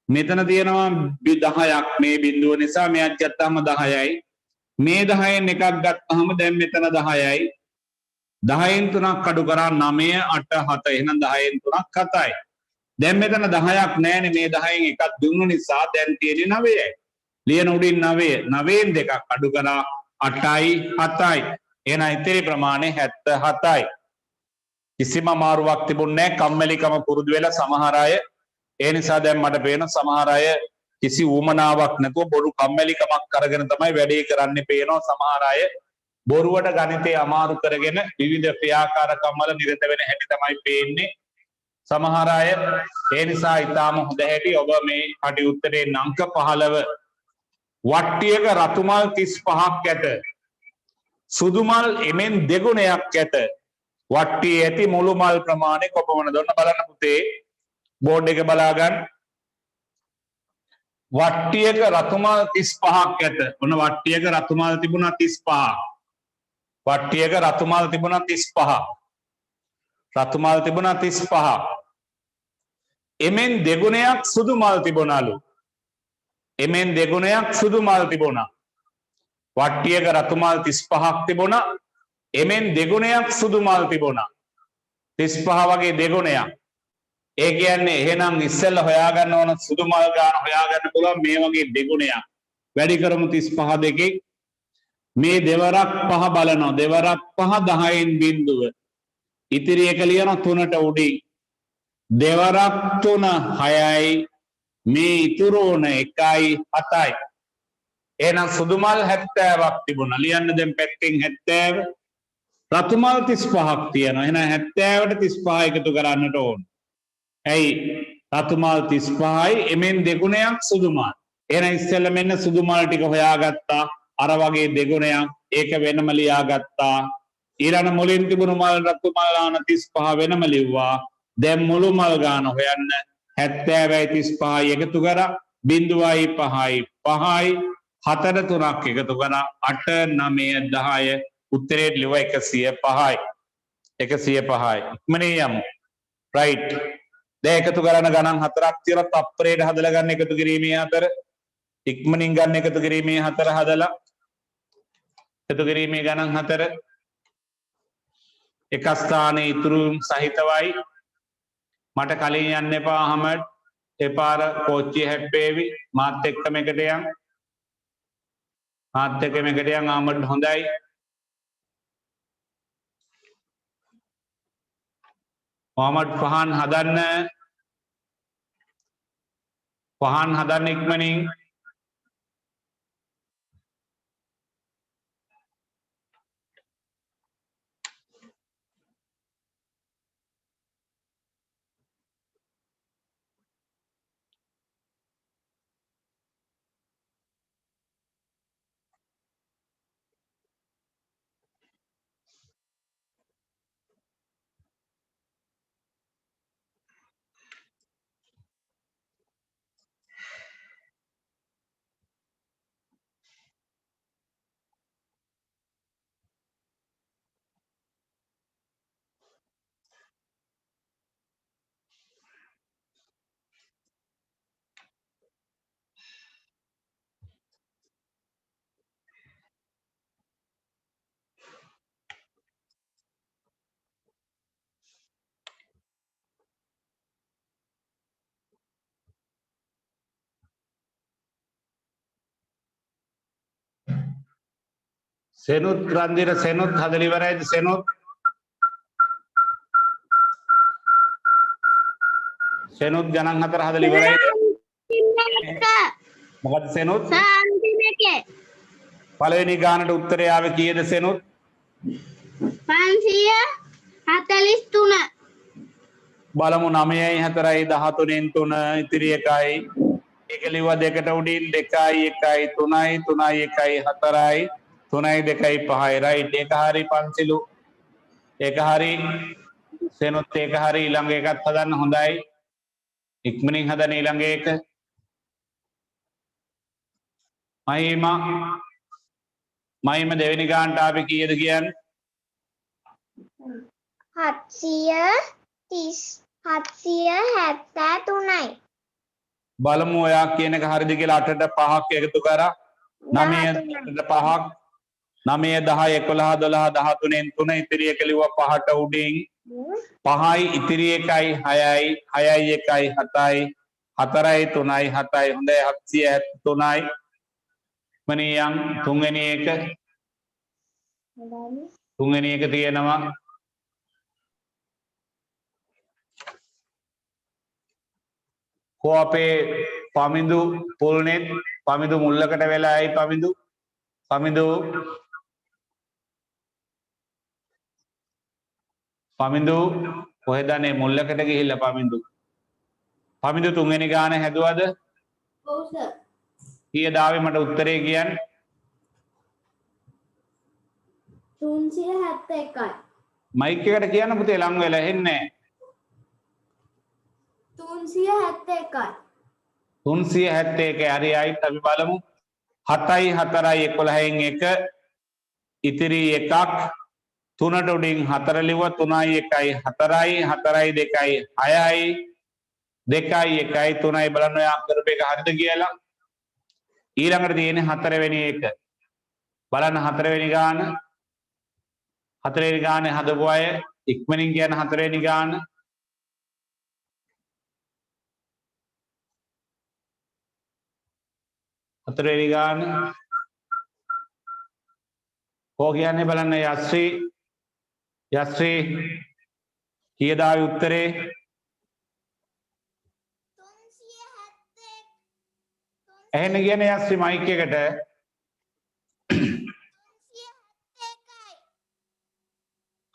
Speaker 1: මෙතන තියෙනවා 10ක් මේ බිඳුව නිසා මෙයක් ගත්තාම 10යි. මේ 10න් එකක් ගත්තාම දැන් මෙතන 10යි. 10න් 3ක් අඩු කරා 9 8 7 එහෙනම් 10න් 3ක් 7යි. දැන් මෙතන 10ක් නැහැනේ මේ 10න් එකක් දුන්නු නිසා දැන් තියෙන්නේ 9යි. ලියන උඩින් 9 9න් දෙකක් අඩු කරා 8යි 7යි. එහෙනම් ඉතිරි ප්‍රමාණය 77යි. කිසිම අමාරුවක් තිබුණේ නැහැ. කම්මැලිකම පුරුදු වෙලා සමහර අය ඒ නිසා දැන් මට පේන සමහර අය කිසි ඌමනාවක් නැතුව බොරු කම්මැලිකමක් අරගෙන තමයි වැඩේ කරන්නේ පේනවා. සමහර අය බොරුවට ගණිතේ අමාරු කරගෙන විවිධ ක්‍රියාකාරකම් වල නිරත වෙන හැටි තමයි පේන්නේ. සමහර අය ඒ නිසා ඊටාම හොඳ හැටි ඔබ මේ කටි උත්තරේ අංක 15 වට්ටියක රතු මල් 35ක් ඇත. සුදු මල් එමෙන් දෙගුණයක් ඇත. වට්ටියේ ඇති මුළු මල් ප්‍රමාණය කොපමණද? ඔන්න බලන්න පුතේ බෝඩ් එක බලා ගන්න. වට්ටියක රතු මල් 35ක් ඇත. ඔන්න වට්ටියක රතු මල් තිබුණා 35. වට්ටියක රතු මල් තිබුණා 35. රතු මල් තිබුණා 35. එමෙන් දෙගුණයක් සුදු මල් තිබුණලු. එමෙන් දෙගුණයක් සුදු මල් තිබුණා. වට්ටියක රතු මල් 35ක් තිබුණා. එමෙන් දෙගුණයක් සුදු මල් තිබුණා. 35 වගේ දෙගුණයක්. ඒ කියන්නේ එහෙනම් ඉස්සෙල්ලා හොයාගන්න ඕන සුදු මල් ගාන හොයාගන්න පුළුවන් මේ වගේ දෙගුණයක්. වැඩි කරමු 35 දෙකෙන්. මේ දෙවරක් 5 බලනවා. දෙවරක් 5 10න් බිඳුව. ඉතිරි එක ලියන 3ට උඩින්. දෙවරක් 3 6යි. මේ ඉතුරු වන 1යි 7යි. එහෙනම් සුදු මල් 70ක් තිබුණා. ලියන්න දැන් පැත්තෙන් 70. රතු මල් 35ක් තියෙනවා. එහෙනම් 70ට 35 එකතු කරන්නට ඕන. ඇයි? රතු මල් 35යි එමෙන් දෙගුණයක් සුදු මල්. එහෙනම් ඉස්සෙල්ලා මෙන්න සුදු මල් ටික හොයාගත්තා. අර වගේ දෙගුණයක් ඒක වෙනම ලියාගත්තා. ඊළඟ මුලින් තිබුණු මල් රතු මල් ගාන 35 වෙනම ලිව්වා. දැන් මුළු මල් ගාන හොයන්න 70යි 35යි එකතු කරා 0යි 5යි 5යි 4 3ක් එකතු කරා 8 9 10 උත්තරේ ලිව 105යි 105යි. ඉක්මනේ යමු. රයිට්. දැන් එකතු කරන ගණන් හතරක් තියලා තප්පරයට හදලා ගන්න එකතු කිරීමේ හතර. ඉක්මනින් ගන්න එකතු කිරීමේ හතර හදලා එකතු කිරීමේ ගණන් හතර. එක ස්ථානයේ ඉතුරු සහිතවයි. මට කලින් යන්න එපා අහමඩ්. එපාර කෝච්චිය හැප්පේවි. මාත් එක්කම එකට යන්. මාත් එක්කම එකට යන් අහමඩ් හොඳයි. මොහමඩ් පහන් හදන්න ඉක්මනින්. සෙනුත් රන්දිර සෙනුත් හදලා ඉවරයිද? සෙනුත් ගණන් හතර හදලා ඉවරයිද? මොකද සෙනුත් පළවෙනි ගානට උත්තරය ආවේ කීයද සෙනුත්?
Speaker 5: 543.
Speaker 1: බලමු 9යි 4යි 13න් 3 ඉතිරි 1යි. එක ලිව්වා දෙකට උඩින් 2යි 1යි 3යි 3යි 1යි 4යි 3යි 2යි 5යි. රයිට්. ඒක හරි පන්සිලු. ඒක හරි. සෙනුත් ඒක හරි. ඊළඟ එකත් හදන්න හොඳයි. ඉක්මනින් හදන්න ඊළඟ එක. මහිමා මයිම දෙවෙනි ගානට අපි කීයද කියන්නේ?
Speaker 5: 773යි.
Speaker 1: බලමු ඔයා කියන එක හරිද කියලා. 8ට 5ක් එකතු කරා 9
Speaker 5: 13යි.
Speaker 1: 8ට 5ක් 9 10 11 12 13න් 3 ඉතිරි එක ලිව්වා 5ට උඩින් 5යි ඉතිරි එකයි 6යි 6යි 1යි 7යි 4යි 3යි 7යි හොඳයි 773යි මනියම් තුන්වෙනි එක තියෙනවා කෝ අපේ පමිඳු පුල්නෙත් පමිඳු මුල්ලකට වෙලායි පමිඳු කොහෙදනේ මුල්ලකට ගිහිල්ලා පමිඳු තුන්වෙනි ගාන හැදුවද?
Speaker 5: ඔව් සර්.
Speaker 1: කීයද ආවේ මට උත්තරේ කියන්න?
Speaker 5: 371යි.
Speaker 1: මයික් එකට කියන්න පුතේ ලං වෙලා ඇහෙන්නේ නැහැ.
Speaker 5: 371යි.
Speaker 1: 371 හරි ආයිත් අපි බලමු 7යි 4යි 11න් 1 ඉතිරි එකක් 3ට උඩින් 4 ලිව්වා 3යි 1යි 4යි 4යි 2යි 6යි 2යි 1යි 3යි බලන්න ඔය අක්කරප එක හරිද කියලා. ඊළඟට තියෙන්නේ 4 වෙනි එක බලන්න 4 වෙනි ගාන 4 වෙනි ගානේ හදපු අය ඉක්මනින් කියන 4 වෙනි ගාන හතරවෙනි ගාන කෝ කියන්නේ බලන්න යශ්‍රී කීයද ආවේ උත්තරේ?
Speaker 5: 371.
Speaker 1: එහෙන්න කියන්නේ යශ්‍රී මයික් එකට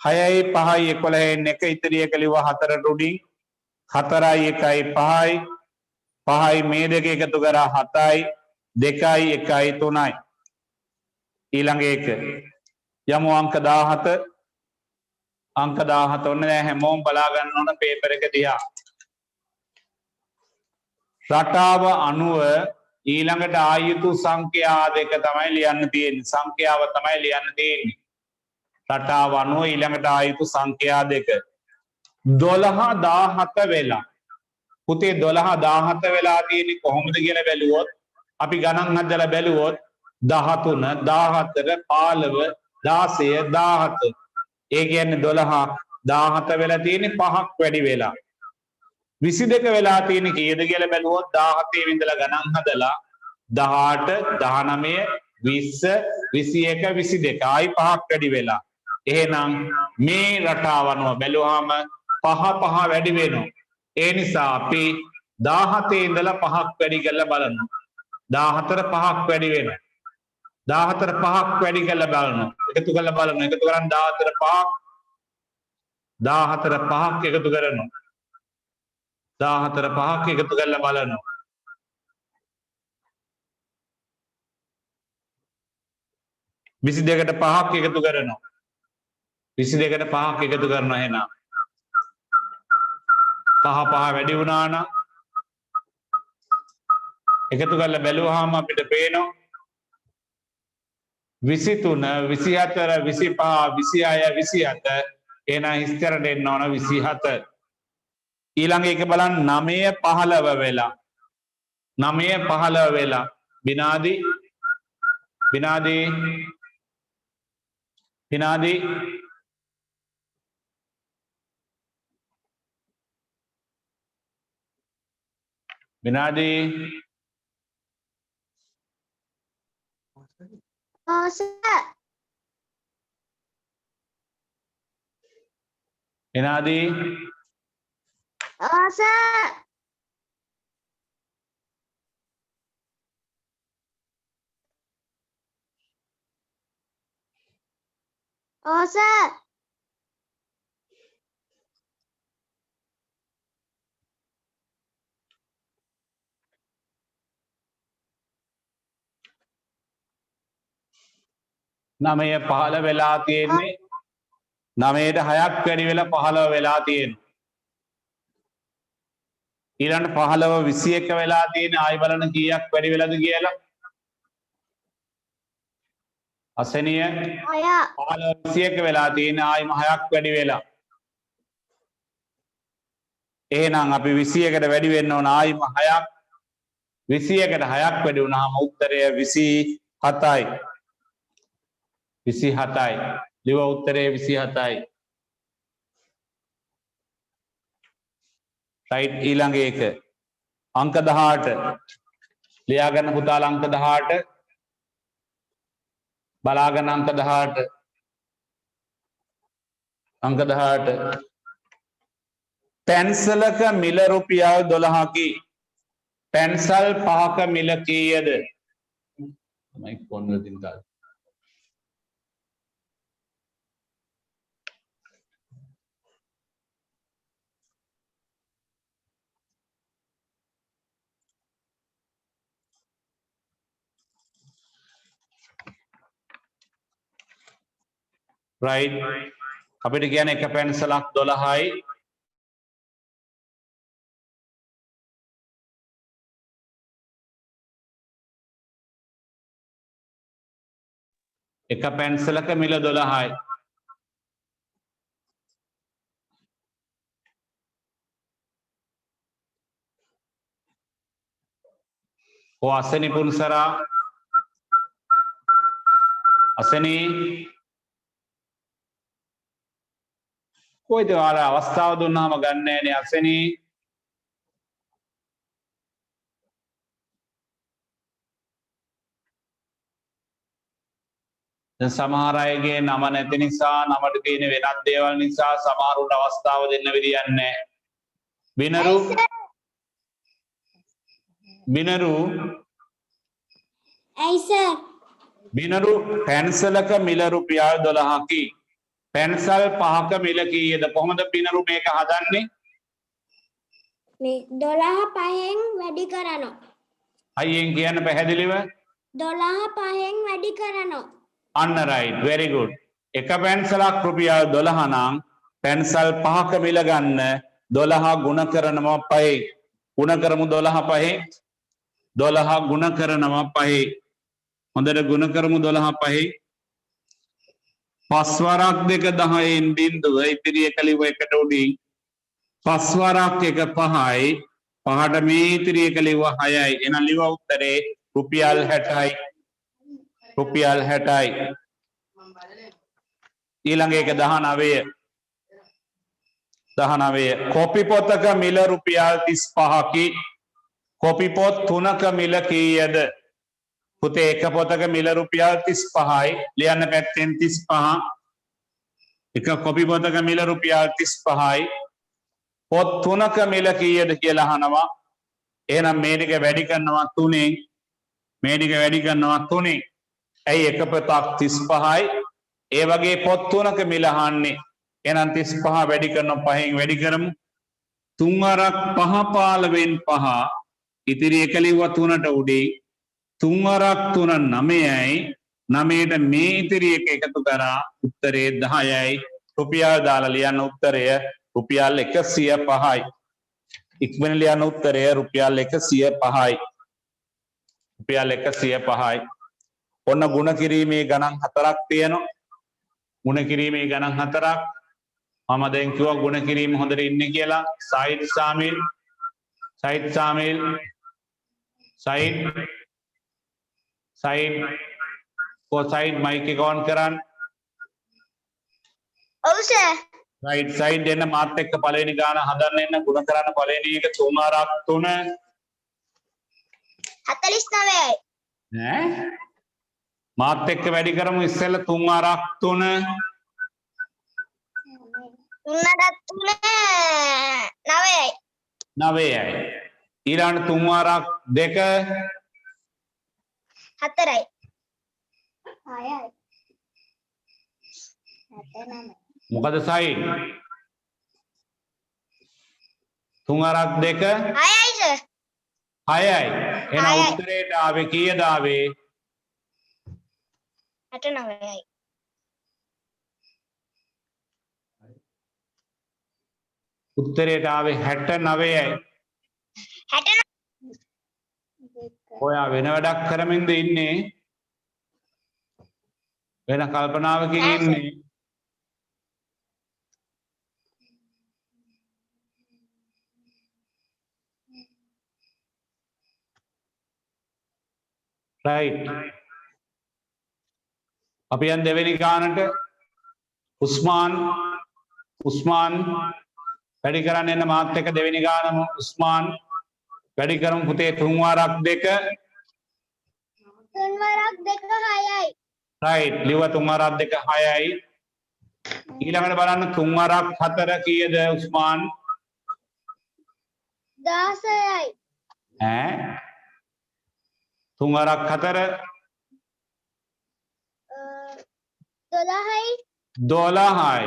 Speaker 1: 6යි 5යි 11න් 1 ඉතිරි එක ලිව්වා 4ට උඩින් 4යි 1යි 5යි 5යි මේ දෙක එකතු කරා 7යි 2යි 1යි 3යි ඊළඟ එක යමු අංක 17 ඔන්න දැන් හැමෝම බලා ගන්න ඕන පේපර් එක දිහා රටාව අනුව ඊළඟට ආයුතු සංඛ්‍යා දෙක තමයි ලියන්න තියෙන්නේ සංඛ්‍යාව තමයි ලියන්න තියෙන්නේ රටාව අනුව ඊළඟට ආයුතු සංඛ්‍යා දෙක 12 17 වෙලා පුතේ 12 17 වෙලා තියෙන්නේ කොහොමද කියලා බැලුවොත් අපි ගණන් හදලා බැලුවොත් 13 14 15 16 17 ඒ කියන්නේ 12 17 වෙලා තියෙන්නේ 5ක් වැඩි වෙලා 22 වෙලා තියෙන්නේ කීයද කියලා බැලුවොත් 17 ඉඳලා ගණන් හදලා 18 19 20 21 22 ආයි 5ක් වැඩි වෙලා එහෙනම් මේ රටාව අනුව බැලුවාම 5 වැඩි වෙනවා ඒ නිසා අපි 17 ඉඳලා 5ක් වැඩි කරලා බලනවා 14 5ක් වැඩි වෙනවා 14 5ක් වැඩි කරලා බලනවා එකතු කරලා බලනවා එකතු කරන් 14 5ක් එකතු කරනවා 14 5ක් එකතු කරලා බලනවා 22ට 5ක් එකතු කරනවා 22ට 5ක් එකතු කරනවා එහෙනම් 5 වැඩි වුණා නම් එකතු කරලා බැලුවාම අපිට පේනවා 23 24 25 26 27 එහෙනම් ඉස්තරට එන්න ඕන 27 ඊළඟ එක බලන්න 9 15 වෙලා 9 15 වෙලා විනාඩි විනාඩි 9 15 වෙලා තියෙන්නේ 9ට 6ක් වැඩි වෙලා 15 වෙලා තියෙනවා ඊළඟ 15 21 වෙලා තියෙන්නේ ආයි බලන්න කීයක් වැඩි වෙලාද කියලා අසෙනිය
Speaker 5: Aya.
Speaker 1: 15 වෙලා තියෙන ආයිම 6ක් වැඩි වෙලා. එහෙනම් අපි 21කට වැඩි වෙන්න ඕන ආයිම 6ක්. 21කට 6ක් වැඩි වුණාම උත්තරය 27යි. 27යි. ලිව උත්තරය 27යි. රයිට් ඊළඟ එක. අංක 18. ලියා ගන්න පුතාලා අංක 18. බලා ගන්න අංක 18. අංක 18. පැන්සලක මිල රුපියල් 12කි. පැන්සල් 5ක මිල කීයද? තමයි ෆෝන් වලින් තාල. right අපිට කියන්නේ එක පැන්සලක් 12යි. එක පැන්සලක මිල 12යි. ඔය අසෙනි පුන්සරා අසෙනි කොයිද ඔයාලා අවස්ථාව දුන්නාම ගන්න නෑනේ අසෙනි. දැන් සමහර අයගේ නම නැති නිසා නමට තියෙන වෙනත් දේවල් නිසා සමහරුන්ට අවස්ථාව දෙන්න විදියක් නැහැ. බිනරු පැන්සලක මිල රුපියල් 12කි. පැන්සල් 5ක මිල කීයද? කොහොමද බිනරු මේක හදන්නේ?
Speaker 5: මේ 12 5න් වැඩි කරනවා.
Speaker 1: අයියෙන් කියන්න පැහැදිලිව.
Speaker 5: 12 5න් වැඩි කරනවා.
Speaker 1: අන්න right very good. එක පැන්සලක් රුපියල් 12 නම් පැන්සල් 5ක මිල ගන්න 12 ගුණ කරනවා 5. ගුණ කරමු 12 5. 12 ගුණ කරනවා 5. හොඳට ගුණ කරමු 12 5. 5 වරක් 2 10න් බිඳුව ඉතිරි එක ලිව එකට උඩින් 5 වරක් 1 5යි 5ට මේ ඉතිරි එක ලිව 6යි. එහෙනම් ලිව උත්තරේ රුපියල් 60යි. රුපියල් 60යි. ඊළඟ එක 19. 19 කොපි පොතක මිල රුපියල් 35කි. කොපි පොත් 3ක මිල කීයද? පුතේ එක පොතක මිල රුපියල් 35යි. ලියන්න පැත්තෙන් 35. එක කොපි පොතක මිල රුපියල් 35යි. පොත් 3ක මිල කීයද කියලා අහනවා. එහෙනම් මේ ටික වැඩි කරනවා 3ෙන්. මේ ටික වැඩි කරනවා 3ෙන්. ඇයි එක පොතක් 35යි. ඒ වගේ පොත් 3ක මිල අහන්නේ. එහෙනම් 35 වැඩි කරනවා 5ෙන් වැඩි කරමු. 3 වරක් 5 15න් 5. ඉතිරි එක ලිව්ව 3ට උඩින් 3 වරක් 3 9යි. 9ට මේ ඉතිරි එක එකතු කරා උත්තරේ 10යි. රුපියල් දාලා ලියන්න උත්තරය රුපියල් 105යි. ඉක්මන ලියන්න උත්තරය රුපියල් 105යි. රුපියල් 105යි. ඔන්න ගුණ කිරීමේ ගණන් 4ක් තියෙනවා. ගුණ කිරීමේ ගණන් 4ක්. මම දැන් කිව්වා ගුණ කිරීම හොඳට ඉන්නේ කියලා. සයිඩ් සාමිල් සයිඩ් මයික් එක ඔන් කරන්න.
Speaker 5: ඔව් සර්.
Speaker 1: රයිට් සයිඩ් දෙන්න මාත් එක්ක පළවෙනි ගාන හදන්න එන්න. ගුණ කරන්න පළවෙනි එක 3 වරක් 3
Speaker 5: 49යි.
Speaker 1: ඈ මාත් එක්ක වැඩි කරමු ඉස්සෙල්ලා 3 වරක් 3
Speaker 5: 9යි.
Speaker 1: 9යි. ඊළඟ 3 වරක් 2
Speaker 5: 4යි. 6යි. 79යි.
Speaker 1: මොකද සයිඩ් 3 වරක් 2
Speaker 5: 6යි සර්.
Speaker 1: 6යි. එහෙනම් උත්තරේට ආවේ කීයද ආවේ?
Speaker 5: 69යි.
Speaker 1: උත්තරේට ආවේ 69යි.
Speaker 5: 69.
Speaker 1: ඔයා වෙන වැඩක් කරමින්ද ඉන්නේ? වෙන කල්පනාවකින් ඉන්නේ. right අපි යන් දෙවෙනි ගානට උස්මාන් වැඩි කරන්න එන්න මාත් එක්ක දෙවෙනි ගානම උස්මාන් වැඩි කරමු පුතේ 3 වාරක් 2
Speaker 5: තුන්වරක් 2 6යි.
Speaker 1: right ලිව 3 වාරක් 2 6යි ඊළඟට බලන්න 3 වාරක් 4 කීයද උස්මාන්
Speaker 5: 16යි.
Speaker 1: ඈ 3 වාරක් 4
Speaker 5: 12යි.
Speaker 1: 12යි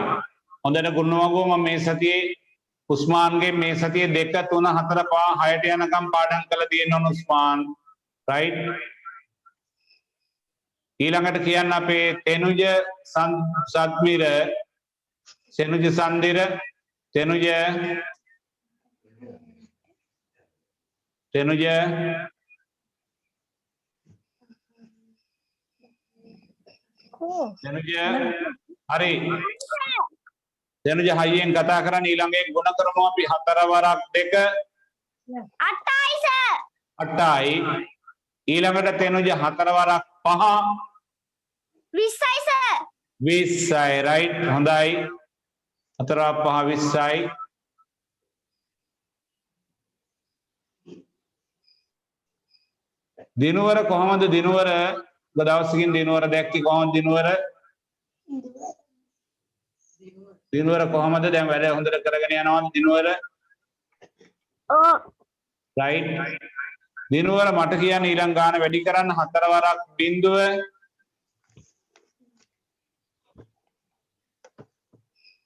Speaker 1: හොඳට ගුණවගෝ මම මේ සතියේ උස්මාන්ගේ මේ සතියේ 2 3 4 5 6ට යනකම් පාඩම් කරලා තියෙනවා උස්මාන් right ඊළඟට කියන්න අපේ තෙනුජ සත්මිර සෙනුජ සන්දිර තෙනුජ හරි තෙනුජ හයියෙන් කතා කරන්න ඊළඟේ ගුණ කරමු අපි 4 වරක් 2
Speaker 5: 8යි සර්.
Speaker 1: 8යි ඊළඟට තෙනුජ 4 වරක් 5
Speaker 5: 20යි සර්.
Speaker 1: 20යි right හොඳයි 4 5 20යි දිනවර කොහොමද දිනවර දවසකින් දිනවර දැක්කේ කොහොමද දිනවර කොහොමද දැන් වැඩ හොඳට කරගෙන යනවද දිනවර
Speaker 2: ඔව්
Speaker 1: right දිනවර මට කියන්න ඊළඟ ගාන වැඩි කරන්න 4 වරක් බිඳුව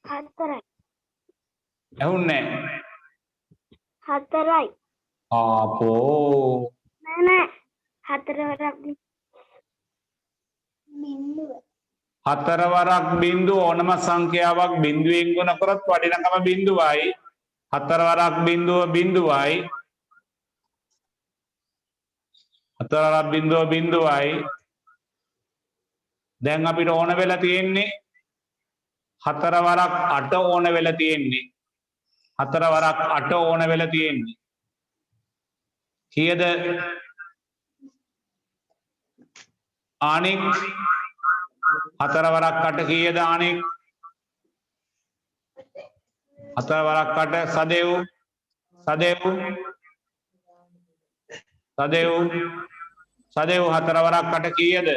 Speaker 2: 4යි
Speaker 1: ඇහුන්නේ
Speaker 2: 4යි
Speaker 1: ආපෝ
Speaker 2: නෑ 4 වරක්
Speaker 5: බිඳුව.
Speaker 1: 4 වරක් බිඳුව ඕනම සංඛ්‍යාවක් බිඳුවෙන් ගුණ කරොත් වටිනකම බිඳුවයි 4 වරක් බිඳුව බිඳුවයි 4 වරක් බිඳුව බිඳුවයි දැන් අපිට ඕන වෙලා තියෙන්නේ 4 වරක් 8 ඕන වෙලා තියෙන්නේ 4 වරක් 8 ඕන වෙලා තියෙන්නේ කීයද ආනික් 4 වරක් 8 කීයද ආනික් 4 වරක් 8 සදෙව් 4 වරක් 8 කීයද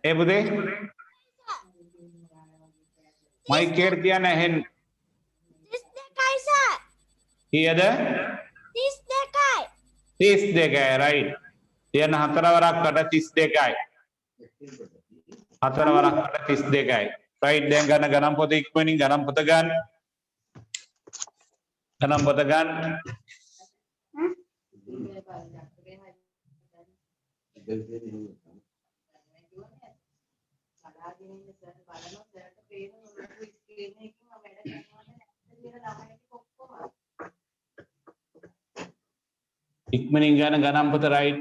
Speaker 1: ඒ පුතේ මයික් එකට කියන්න ඇහෙන්
Speaker 5: 32යි සර්.
Speaker 1: කීයද
Speaker 5: 32යි.
Speaker 1: 32යි right කියන්න 4 වරක් 8 32යි 4 වරක් 8 32යි right දැන් ගන්න ගණන් පොත ඉක්මනින් ගණන් පොත ගන්න ඉක්මනින් ගන්න ගණන් පොත right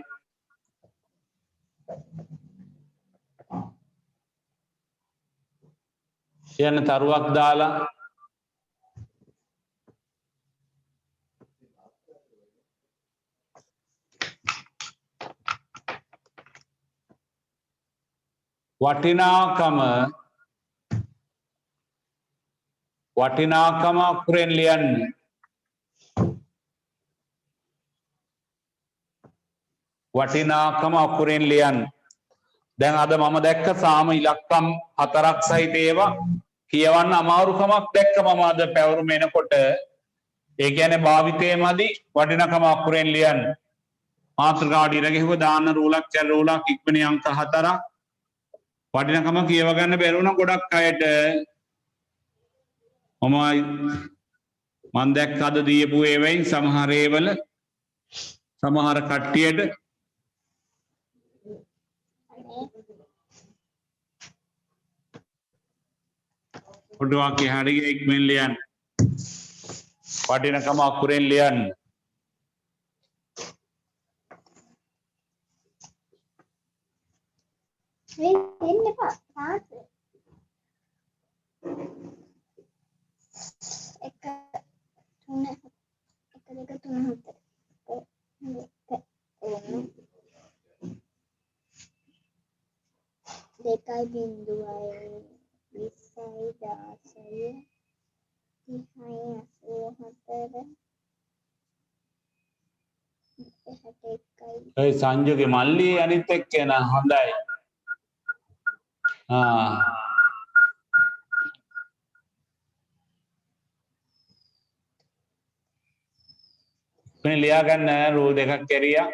Speaker 1: කියන්න තරුවක් දාලා වටිනාකම අකුරෙන් ලියන්න වටිනාකම අකුරෙන් ලියන්න දැන් අද මම දැක්ක සාම ඉලක්කම් 4ක් සහිත ඒවා කියවන්න අමාරුකමක් දැක්ක මම අද පැවරුම එනකොට ඒ කියන්නේ භාවිතයේ මදි වටිනාකම අකුරෙන් ලියන්න මාත්‍රකාවට ඉර ගෙහුව දාන්න රූලක් චර රූලක් ඉක්මනින් අංක 4ක් වටිනාකම කියව ගන්න බැරුණ ගොඩක් අයට මම දැක්ක අද දීපු ඒවෙන් සමහර ඒවල සමහර කට්ටියට පොඩ්ඩක් එහාට ගිහින් ඉක්මෙන් ලියන්න වටිනාකම අකුරෙන් ලියන්න
Speaker 5: වෙන්න එපා. තාත්. එක තුන එක දෙක තුන හතර. දෙකයි බිංදුවයි 20යි 16යි 30යි 84 61යි
Speaker 1: ඔය සංජුගේ මල්ලි අනිත් එක්කන හොඳයි. මේ ලියා ගන්න රූල් දෙකක් කැරියා.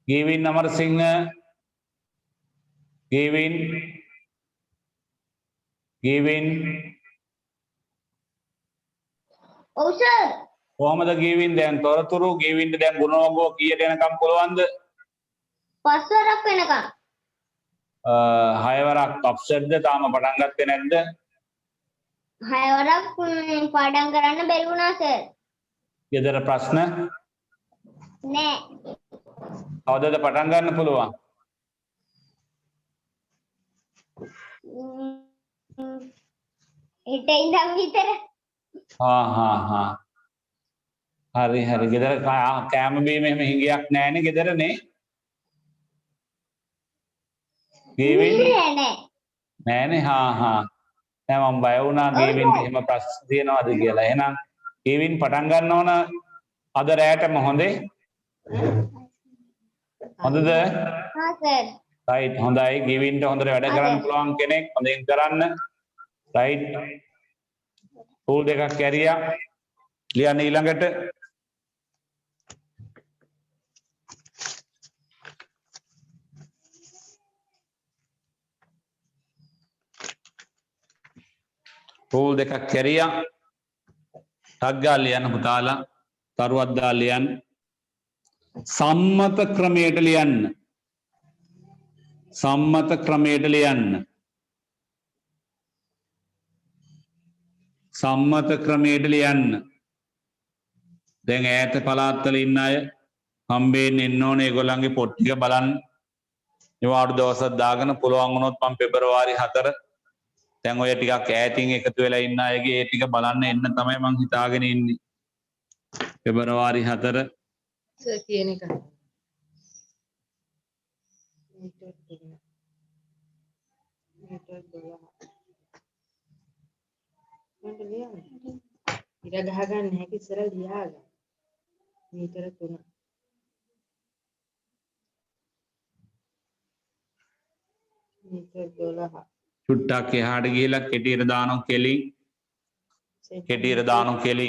Speaker 1: Givin Amarasinghe, Givin
Speaker 5: ඔව් සර්
Speaker 1: කොහමද Givin දැන් තොරතුරු Givin දැන් ගුණෝගෝ කීයට එනකම් පුළුවන්ද?
Speaker 5: පස්වරක් වෙනකම්
Speaker 1: 6 වරක් ඔෆ්සෙට්ද තාම පටන් ගත්තේ නැද්ද?
Speaker 5: 6 වරක් පාඩම් කරන්න බැරි වුණා සර්
Speaker 1: ගෙදර ප්‍රශ්න
Speaker 5: නෑ
Speaker 1: කවදද පටන් ගන්න පුළුවන්?
Speaker 5: හෙට ඉඳන් විතර
Speaker 1: හරි ගෙදර කෑම බීම එහෙම හිඟයක් නැහැනේ ගෙදරනේ. ගේවින් නෑනේ නෑ මම බය වුණා ගේවින් එහෙම ප්‍රශ්න තියනවාද කියලා. එහෙනම් ගේවින් පටන් ගන්න ඕන අද රැයටම හොඳේ. හොඳද?
Speaker 5: හා සර්
Speaker 1: රයිට් හොඳයි. ගේවින්ට හොඳට වැඩ කරන්න පුළුවන් කෙනෙක් හොඳින් කරන්න. රයිට් රූල් දෙකක් කැරියා. ලියන්න ඊළඟට රූල් දෙකක් කැරියා. ටග්ගා ලියන්න පුතාලා තරුවද්දා ලියන්න. සම්මත ක්‍රමයට ලියන්න. සම්මත ක්‍රමයට ලියන්න. සම්මත ක්‍රමයට ලියන්න. දැන් ඈත පළාත්වල ඉන්න අය හම්බෙන්න එන්න ඕනේ ඒගොල්ලන්ගේ පොත් ටික බලන්න. ඒවාට දවසක් දාගෙන පුළුවන් වුණොත් මම පෙබරවාරි 4 දැන් ඔය ටිකක් ඈතින් එකතු වෙලා ඉන්න අයගේ ඒ ටික බලන්න එන්න තමයි මං හිතාගෙන ඉන්නේ. පෙබරවාරි 4
Speaker 4: සර් කියන එක. මීටර් 12. මන්ට ලියන්න. ඉර ගහ ගන්න හැකි ඉස්සර ලියාගන්න. මීටර 3. මීටර් 12.
Speaker 1: චුට්ටක් එහාට ගිහිල්ලා කෙටියට දානවා කෙලි. කෙටියට දානවා කෙලි.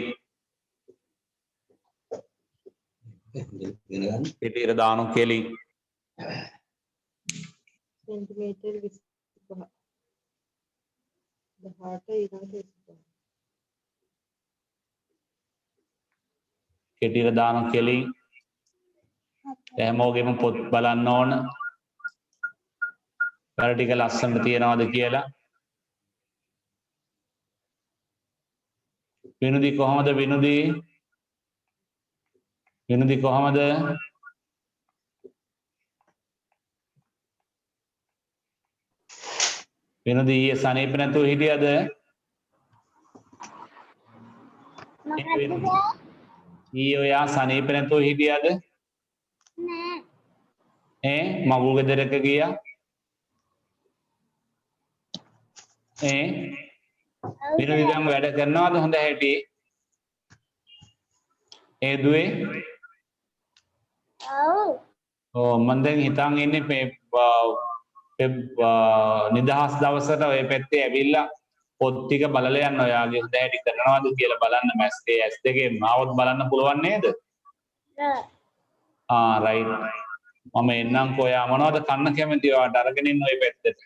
Speaker 1: කෙටියට දානවා කෙලි.
Speaker 4: සෙන්ටිමීටර් 25. 18 ඊළඟට 25.
Speaker 1: කෙටියට දානවා කෙලි. හැමෝගෙම පොත් බලන්න ඕන. වැඩ ටික ලස්සනට තියනවාද කියලා. විනුදි කොහමද විනුදි? විනුදි කොහමද? විනුදි ඊයේ සනීප නැතුව හිටියද? ඊයේ ඔයා සනීප නැතුව හිටියද?
Speaker 5: නෑ
Speaker 1: මගුල් ගෙදරක ගියා? විනුදි දැන් වැඩ කරනවද හොඳ හැටි? දුවේ?
Speaker 5: ඔව්
Speaker 1: මම දැන් හිතන් ඉන්නේ නිදහස් දවසට ඔය පැත්තේ ඇවිල්ලා පොත් ටික බලලා යන්න ඔයාගේ හොඳ හැටි කරනවද කියලා බලන්න මැස්කේ S2 මාවත් බලන්න පුළුවන් නේද? රයිට්. මම එන්නම්කෝ ඔයා මොනවද කන්න කැමති ඔයාට අරගෙන ඉන්න ඔය පැත්තට?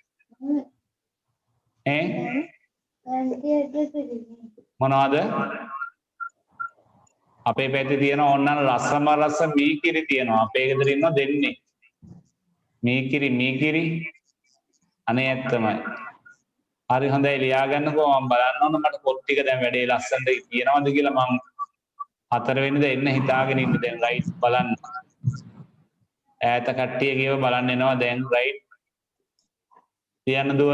Speaker 1: මොනවද? අපේ පැත්තේ තියෙන ඕනනම් රසම රස මීකිරි තියෙනවා. අපේ ගෙදර ඉන්නවා දෙන්නේ. මීකිරි අනේ ඇත්තමයි. හරි හොඳයි ලියාගන්නකෝ මම බලන්න ඕන මට පොත් ටික දැන් වැඩේ ලස්සනට කියනවද කියලා මම 4 වෙනිදා එන්න හිතාගෙන ඉන්න දැන් රයිට් බලන්න. ඈත කට්ටිය ගියව බලන්න එනවා දැන් රයිට්. තියන්න දුව.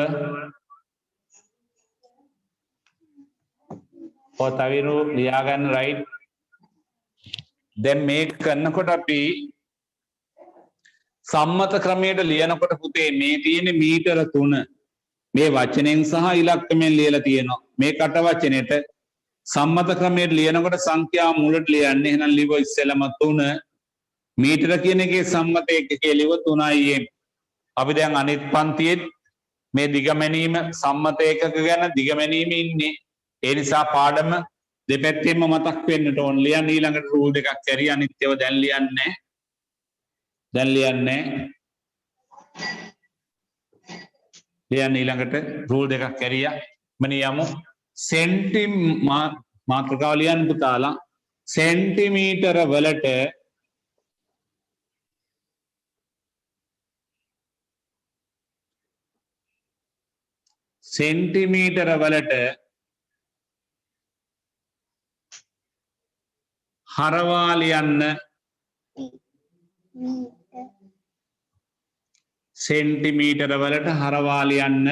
Speaker 1: තවිරු ලියාගන්න රයිට්. දැන් මේක කරනකොට අපි සම්මත ක්‍රමයට ලියනකොට පුතේ මේ තියෙන මීටර 3 මේ වචනෙන් සහ ඉලක්කමෙන් ලියලා තියෙනවා. මේ කට වචනෙට සම්මත ක්‍රමයට ලියනකොට සංඛ්‍යා මුලට ලියන්නේ. එහෙනම් ලිව ඉස්සෙල්ලම 3 මීටර කියන එකේ සම්මත එකකේ ලිව 3යි. අපි දැන් අනිත් පන්තියේ මේ දිගමැනීම සම්මත එකක ගැන දිගමැනීම ඉන්නේ. ඒ නිසා පාඩම දෙපැත්තෙන්ම මතක් වෙන්නට ඕන. ලියන්න ඊළඟට රූල් දෙකක් ඇරි අනිත් ඒවා දැන් ලියන්නේ. ලියන්න ඊළඟට රූල් දෙකක් ඇරියා. මම යමු සෙන්ටි මාතෘකාව ලියන්න පුතාලා සෙන්ටිමීටර වලට හරවා ලියන්න සෙන්ටිමීටර වලට හරවා ලියන්න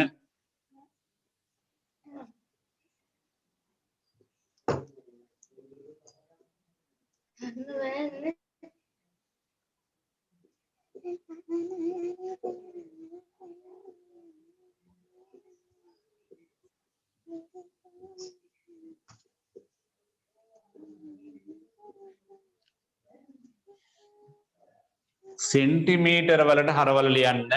Speaker 1: සෙන්ටිමීටර වලට හරවල ලියන්න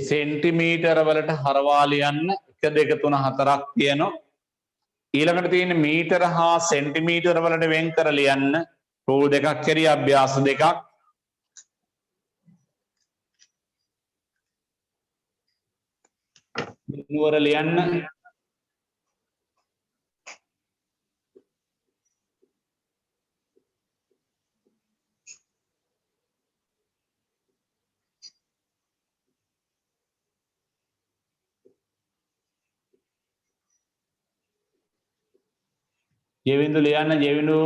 Speaker 1: සෙන්ටිමීටර වලට හරවා ලියන්න 1 2 3 4ක් තියෙනවා. ඊළඟට තියෙන මීටර හා සෙන්ටිමීටර වලට වෙන් කර ලියන්න රූල් දෙකක් ඇරිය අභ්‍යාස දෙකක්. නුවර ලියන්න ජෙවිඳු ලියන්න ජෙවිඳු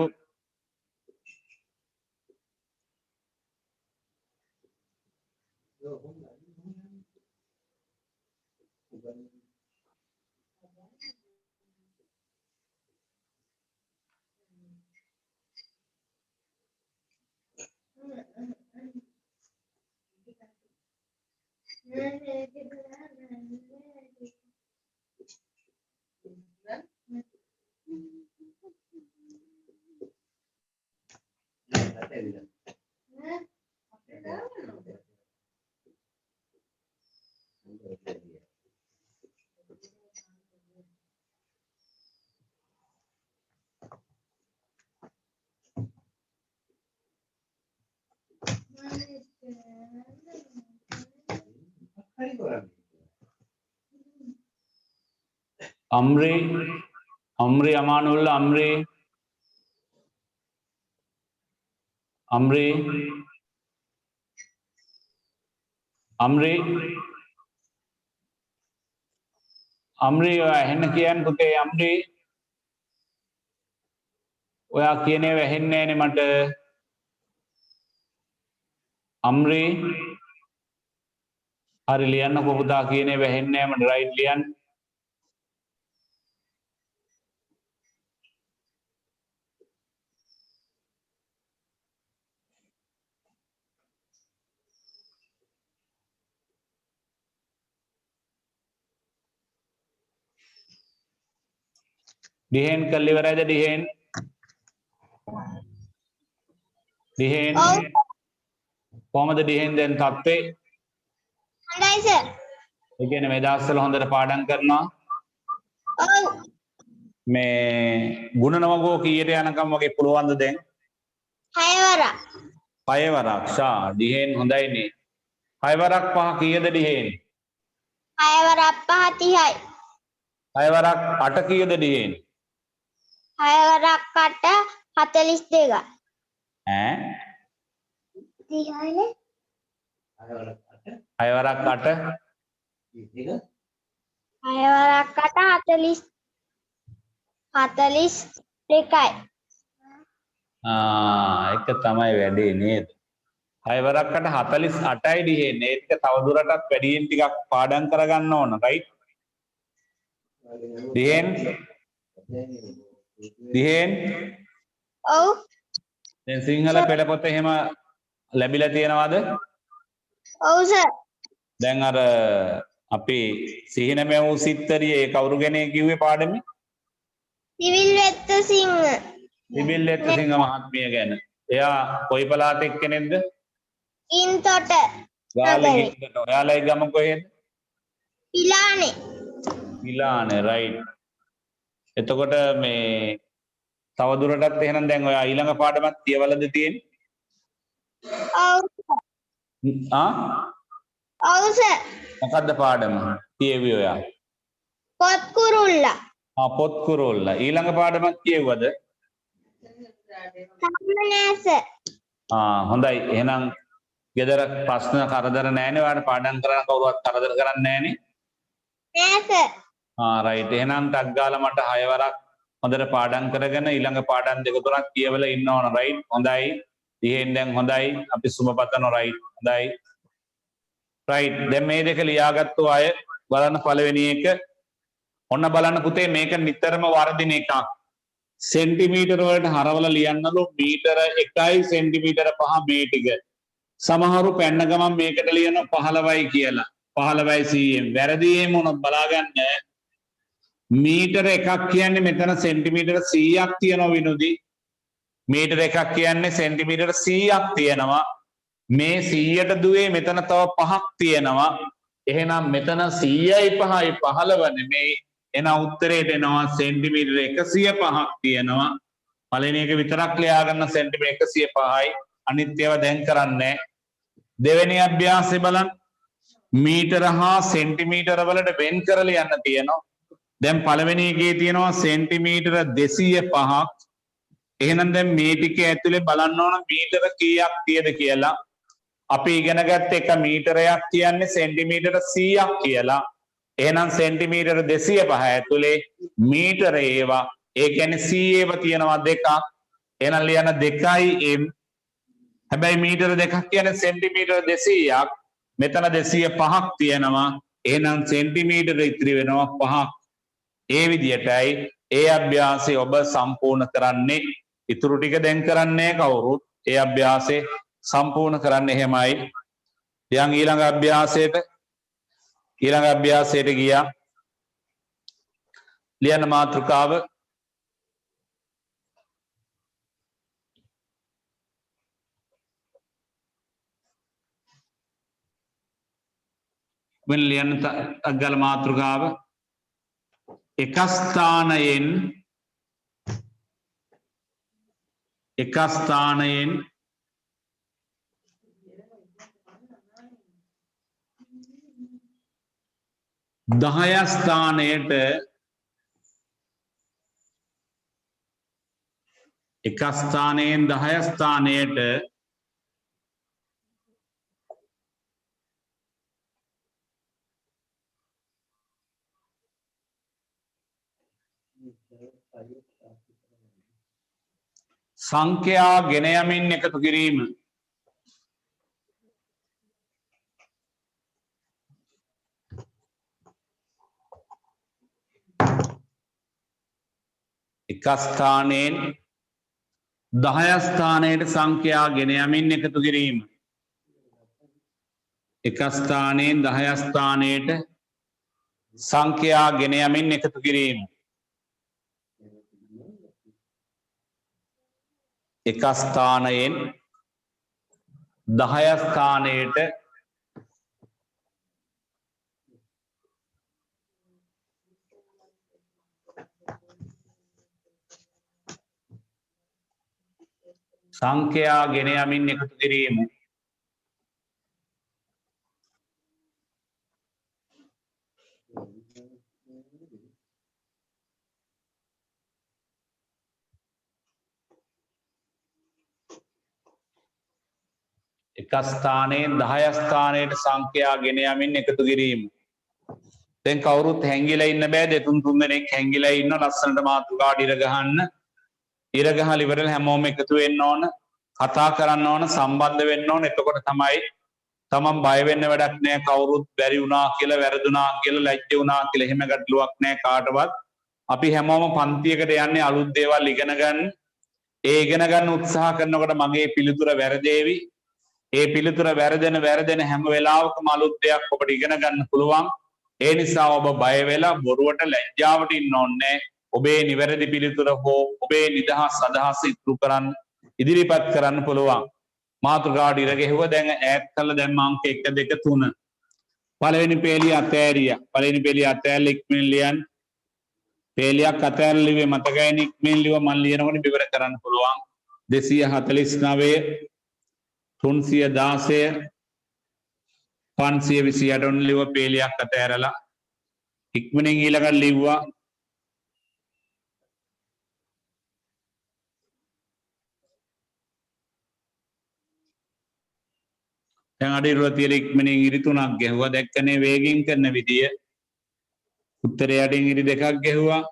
Speaker 1: අම්රි අමානුල්ලා අම්රි ඇහෙන්න කියන්න පුතේ අම්රි ඔයා කියනේ ඇහෙන්නේ නැනේ මට අම්රි හරි ලියන්නකො පුතා කියන්නේ වැහෙන්නේ නැහැ මට රයිට් ලියන්න. डिहेन कल इवरයිද डिहेन डिहेन
Speaker 5: ඔව්
Speaker 1: කොහමද डिहेन දැන් තත්ත්වේ?
Speaker 5: හොඳයි සර්.
Speaker 1: ඒ කියන්නේ මේ දවස්වල හොඳට පාඩම් කරනවා.
Speaker 5: ඔව්
Speaker 1: මේ ගුණනවගෝ කීයට යනකම් වගේ පුළුවන්ද දැන්?
Speaker 5: 6 වරක්.
Speaker 1: 6 වරක් ෂා डिहेन හොඳයිනේ. 6 වරක් 5 කීයද डिहेन?
Speaker 5: 6 වරක් 5 30යි.
Speaker 1: 6 වරක් 8 කීයද डिहेन?
Speaker 5: 6 වරක් 8 42යි.
Speaker 1: ඈ
Speaker 5: 30යිනේ.
Speaker 1: 6 වරක් 8
Speaker 5: 6 වරක් 8 42යි.
Speaker 1: එක තමයි වැඩේ නේද? 6 වරක් 8 48යි डिहेन. ඒ ටික තවදුරටත් වැඩියෙන් ටිකක් පාඩම් කරගන්න ඕන රයිට්? डिहेन डिहेन
Speaker 5: ඔව්
Speaker 1: දැන් සිංහල පෙළ පොත එහෙම ලැබිලා තියෙනවද?
Speaker 5: ඔව් සර්.
Speaker 1: දැන් අර අපි සිහින මෙව් සිත්තරිය ඒ කවුරු ගැන කිව්වේ පාඩමේ?
Speaker 5: සිවිල් වෙත්ත සිංහ.
Speaker 1: සිවිල් වෙත්ත සිංහ මහත්මිය ගැන. එයා කොයි පළාතේ කෙනෙක්ද?
Speaker 5: ඉන්තොට
Speaker 1: ගාල්ලේ ගිහින් ඔයාලයි ගම කොහෙද?
Speaker 5: පිලානේ.
Speaker 1: පිලානේ රයිට්. එතකොට මේ තවදුරටත් එහෙනම් දැන් ඔයා ඊළඟ පාඩමක් තියවලද තියෙන්නේ?
Speaker 5: ඔව්
Speaker 1: ආ
Speaker 5: ඔව් සර්.
Speaker 1: මොකද්ද පාඩම තියවි ඔයා?
Speaker 5: පොත් කුරුල්ලා.
Speaker 1: පොත් කුරුල්ලා. ඊළඟ පාඩමක් කියවුවද?
Speaker 5: සම්මනෑස.
Speaker 1: හොඳයි. එහෙනම් ගෙදර ප්‍රශ්න කරදර නැහැනේ. ඔයාලට පාඩම් කරන්න කවුරුවත් කරදර කරන්නේ නැහැනේ.
Speaker 5: නෑ සර්.
Speaker 1: රයිට්. එහෙනම් ටක් ගාලා මට 6 වරක් හොඳට පාඩම් කරගෙන ඊළඟ පාඩම් දෙක තුනක් කියවලා ඉන්න ඕන රයිට්. හොඳයි. ඉහෙන් දැන් හොඳයි. අපි සුබ පතනවා රයිට්. හොඳයි. රයිට්. දැන් මේ දෙක ලියාගත්තු අය බලන්න පළවෙනි එක. ඔන්න බලන්න පුතේ මේක නිතරම වර්ධින එකක්. සෙන්ටිමීටර වලට හරවලා ලියන්නලු මීටර 1යි සෙන්ටිමීටර 5 මේ ටික. සමහරු පැන්න ගමන් මේකට ලියනවා 15යි කියලා. 15යි 100න්. වැරදි එහෙම උනොත් බලාගන්න. මීටර එකක් කියන්නේ මෙතන සෙන්ටිමීටර 100ක් තියෙනවා විනුදි. මීටර එකක් කියන්නේ සෙන්ටිමීටර 100ක් තියෙනවා. මේ 100ට දුවේ මෙතන තව 5ක් තියෙනවා. එහෙනම් මෙතන 100යි 5යි 15 නෙමෙයි. එන උත්තරේට එනවා සෙන්ටිමීටර 105ක් තියෙනවා. පළවෙනි එක විතරක් ලියා ගන්න සෙන්ටිමීටර 105යි. අනිත් ඒවා දැන් කරන්නේ. දෙවෙනි අභ්‍යාසය බලන්න. මීටර හා සෙන්ටිමීටර වලට වෙන් කරලා යන්න තියෙනවා. දැන් පළවෙනි එකේ තියෙනවා සෙන්ටිමීටර 205ක්. එහෙනම් දැන් මේ ටික ඇතුලේ බලන්න ඕන මීටර කීයක් තියද කියලා. අපි ඉගෙන ගත්ත එක මීටරයක් කියන්නේ සෙන්ටිමීටර 100ක් කියලා. එහෙනම් සෙන්ටිමීටර 205 ඇතුලේ මීටර ඒවා. ඒ කියන්නේ 100 ඒවා තියෙනවා දෙකක්. එහෙනම් ලියන 2m. හැබැයි මීටර දෙකක් කියන්නේ සෙන්ටිමීටර 200ක්. මෙතන 205ක් තියෙනවා. එහෙනම් සෙන්ටිමීටර ඉතිරි වෙනවා 5ක්. ඒ විදියටයි ඒ අභ්‍යාසය ඔබ සම්පූර්ණ කරන්නේ. ඉතුරු ටික දැන් කරන්නේ කවුරුත්. ඒ අභ්‍යාසය සම්පූර්ණ කරන්න එහෙමයි. දැන් ඊළඟ අභ්‍යාසයට ගියා. ලියන මාතෘකාව වෙන ලියන අග්ගල මාතෘකාව එක ස්ථානයෙන් දහය ස්ථානයට එක ස්ථානයෙන් 10 ස්ථානයට සංඛ්‍යා ගෙන යමින් එකතු කිරීම. එක ස්ථානයෙන් 10 ස්ථානයට සංඛ්‍යා ගෙන යමින් එකතු කිරීම. එක ස්ථානයෙන් 10 ස්ථානයට සංඛ්‍යා ගෙන යමින් එකතු කිරීම. එක ස්ථානයෙන් 10 ස්ථානයට සංඛ්‍යා ගෙන යමින් එකතු කිරීම. එක ස්ථානයෙන් 10 ස්ථානයට සංඛ්‍යා ගෙන යමින් එකතු කිරීම. දැන් කවුරුත් හැංගිලා ඉන්න බෑ. දෙතුන් තුන් දෙනෙක් හැංගිලා ඉන්න ලස්සනට මාතෘකාට ඉර ගහන්න. ඉර ගහලා ඉවරලා හැමෝම එකතු වෙන්න ඕන. කතා කරන්න ඕන, සම්බන්ධ වෙන්න ඕන. එතකොට තමයි තමන් බය වෙන්න වැඩක් නෑ. කවුරුත් බැරි වුණා කියලා, වැරදුනා කියලා, ලැජ්ජ වුණා කියලා එහෙම ගැටලුවක් නෑ කාටවත්. අපි හැමෝම පන්තියකට යන්නේ අලුත් දේවල් ඉගෙන ගන්න. ඒ ඉගෙන ගන්න උත්සාහ කරනකොට මගේ පිළිතුර වැරදේවි. ඒ පිළිතුර වැරදෙන හැම වෙලාවකම අලුත් දෙයක් ඔබට ඉගෙන ගන්න පුළුවන්. ඒ නිසා ඔබ බය වෙලා බොරුවට ලැජ්ජාවට ඉන්න ඕනේ. ඔබේ නිවැරදි පිළිතුර හෝ ඔබේ නිදහස් අදහස ඉතුරු කරන්න, ඉදිරිපත් කරන්න පුළුවන්. මාතෘකාවට ඉර ගැහුවා. දැන් ඈඩ් කරලා දැන් අංක 1 2 3 පළවෙනි පේලිය අතෑරියා. පළවෙනි පේලිය අතෑරලා ඉක්මනින් ලියන්න. පේලියක් අතෑරලා ලිව්වේ මතකයිනේ. ඉක්මනින් ලිව්ව මම ලියනකොට විවර කරන්න පුළුවන්. 249 316 528 ඔන්න ලිව්ව පේලියක් අතෑරලා ඉක්මනින් ඊළඟට ලිව්වා. දැන් අඩිරුව තියලා ඉක්මනින් ඉරි 3ක් ගැහුවා. දැක්කනේ වේගින් කරන විදිය. උත්තරය අඩින් ඉරි 2ක් ගැහුවා.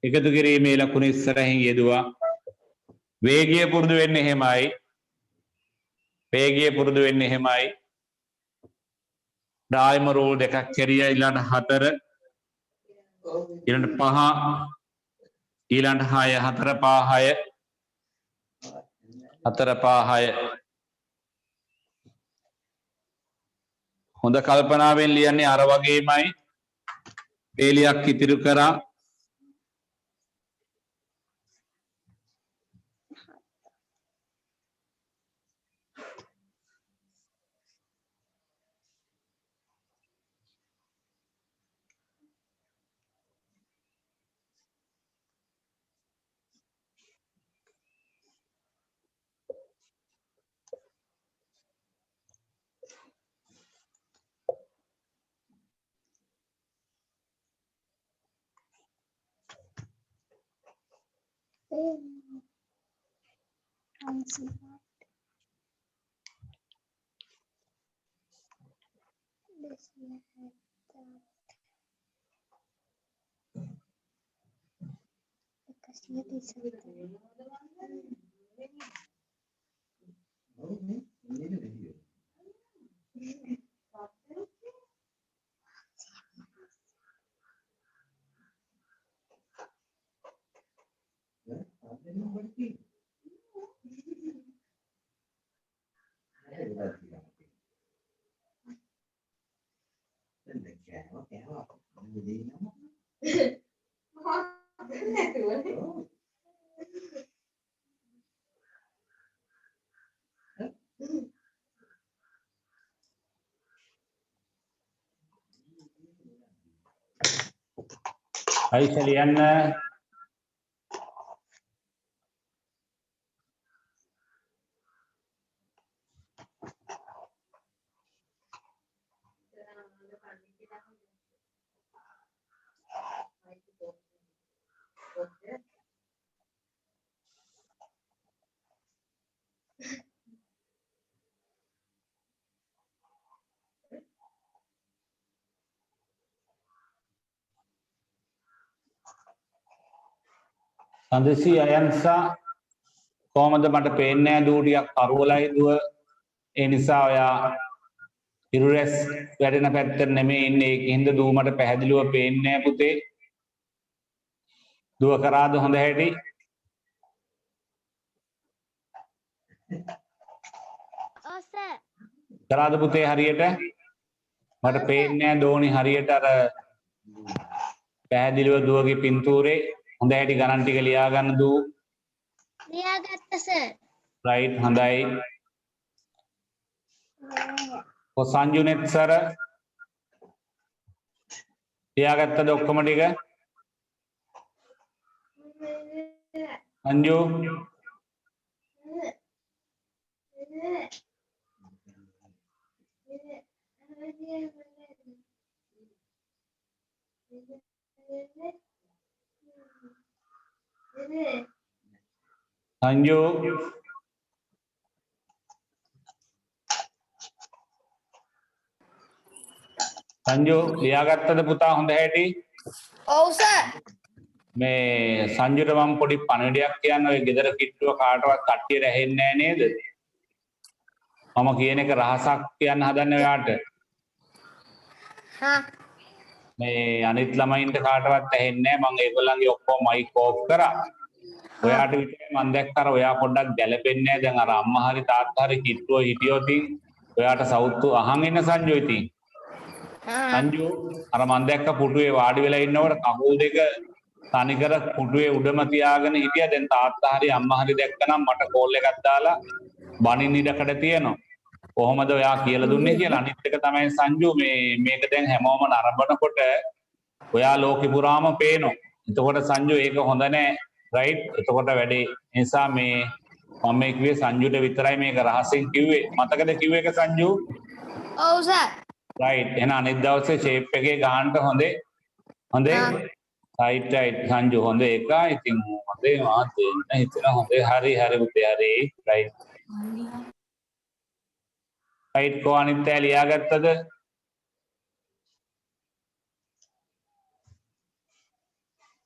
Speaker 1: එකතු කිරීමේ ලකුණු ඉස්සරහින් යෙදුවා. වේගය පුරුදු වෙන්නේ එහෙමයි. වේගය පුරුදු වෙන්නේ එහෙමයි. ඩායිම රූල් දෙකක් කැරියා. ඊළඟ 4 ඊළඟ 5 ඊළඟ 6 4 5 6 4 5 6 හොඳ කල්පනාවෙන් ලියන්නේ අර වගේමයි. පේලියක් ඉතිරි කරා. Aisyah Sandesi Ayansa කොහමද මට පේන්නේ නැහැ දූ ටිකක් කරවලයි දුව ඒ නිසා ඔයා ඉරුරස් වැඩෙන පැත්තට නෙමෙයි ඉන්නේ ඒකින්ද දූ මට පැහැදිලිව පේන්නේ නැහැ පුතේ දුව කරාද හොඳ හැටි
Speaker 2: ඔව් සර්.
Speaker 1: කරාද පුතේ හරියට මට පේන්නේ නැහැ දෝනි හරියට අර පැහැදිලිව දුවගේ පින්තූරේ හොඳ හැටි ගණන් ටික ලියා ගන්න දූ
Speaker 2: ලියාගත්ත සර්.
Speaker 1: රයිට් හොඳයි සංජුනෙත් සර ලියාගත්තද ඔක්කොම ටික සංජු සංජු සංජු ලියාගත්තද පුතා හොඳ හැටි
Speaker 5: ඔව් සර්.
Speaker 1: මේ සංජුට මම පොඩි පණිවිඩයක් කියන්න ඔය ගෙදර කිට්ටුව කාටවත් කට්ටියට ඇහෙන්නේ නැහැ නේද මම කියන එක රහසක් කියන්න හදන්නේ ඔයාට
Speaker 5: හා
Speaker 1: මේ අනිත් ළමයින්ට කාටවත් ඇහෙන්නේ නැහැ මම ඒගොල්ලන්ගේ ඔක්කොම මයික් ඕෆ් කරා ඔයාට විතරයි මම දැක්කර ඔයා පොඩ්ඩක් ගැලපෙන්නේ නැහැ දැන් අර අම්මා හරි තාත්තා හරි කිට්ටුව හිටියොත් ඔයාට සවුත්තු අහන් ඉන්න සංජු ඉතින් සංජු අර මම දැක්ක පුටුවේ වාඩි වෙලා ඉන්නකොට කකුල් දෙක තනිකර පුටුවේ උඩම තියාගෙන හිටියා දැන් තාත්තා හරි අම්මා හරි දැක්කනම් මට කෝල් එකක් දාලා බණින් ඉඩකඩ තියෙනවා කොහොමද ඔයා කියලා දුන්නේ කියලා අනිත් එක තමයි සංජු මේක දැන් හැමෝම නරඹනකොට ඔයා ලෝකෙ පුරාම පේනවා එතකොට සංජු ඒක හොඳ නෑ රයිට් එතකොට වැඩේ නිසා මේ මම මේ කිව්වේ සංජුට විතරයි මේක රහසෙන් කිව්වේ මතකද කිව්වේ ඒක සංජු
Speaker 5: ඔව් සර්.
Speaker 1: රයිට් එහෙනම් අනිත් දවසේ ෂේප් එකේ ගහන්න හොඳේ හොඳේ රයිට් සංජු හොඳ එක ඉතින් හොඳේ මා දෙන්න හිතන හොඳේ හරි පුතේ හරි රයිට් රයිට් කො අනිත් ඇය ලියාගත්තද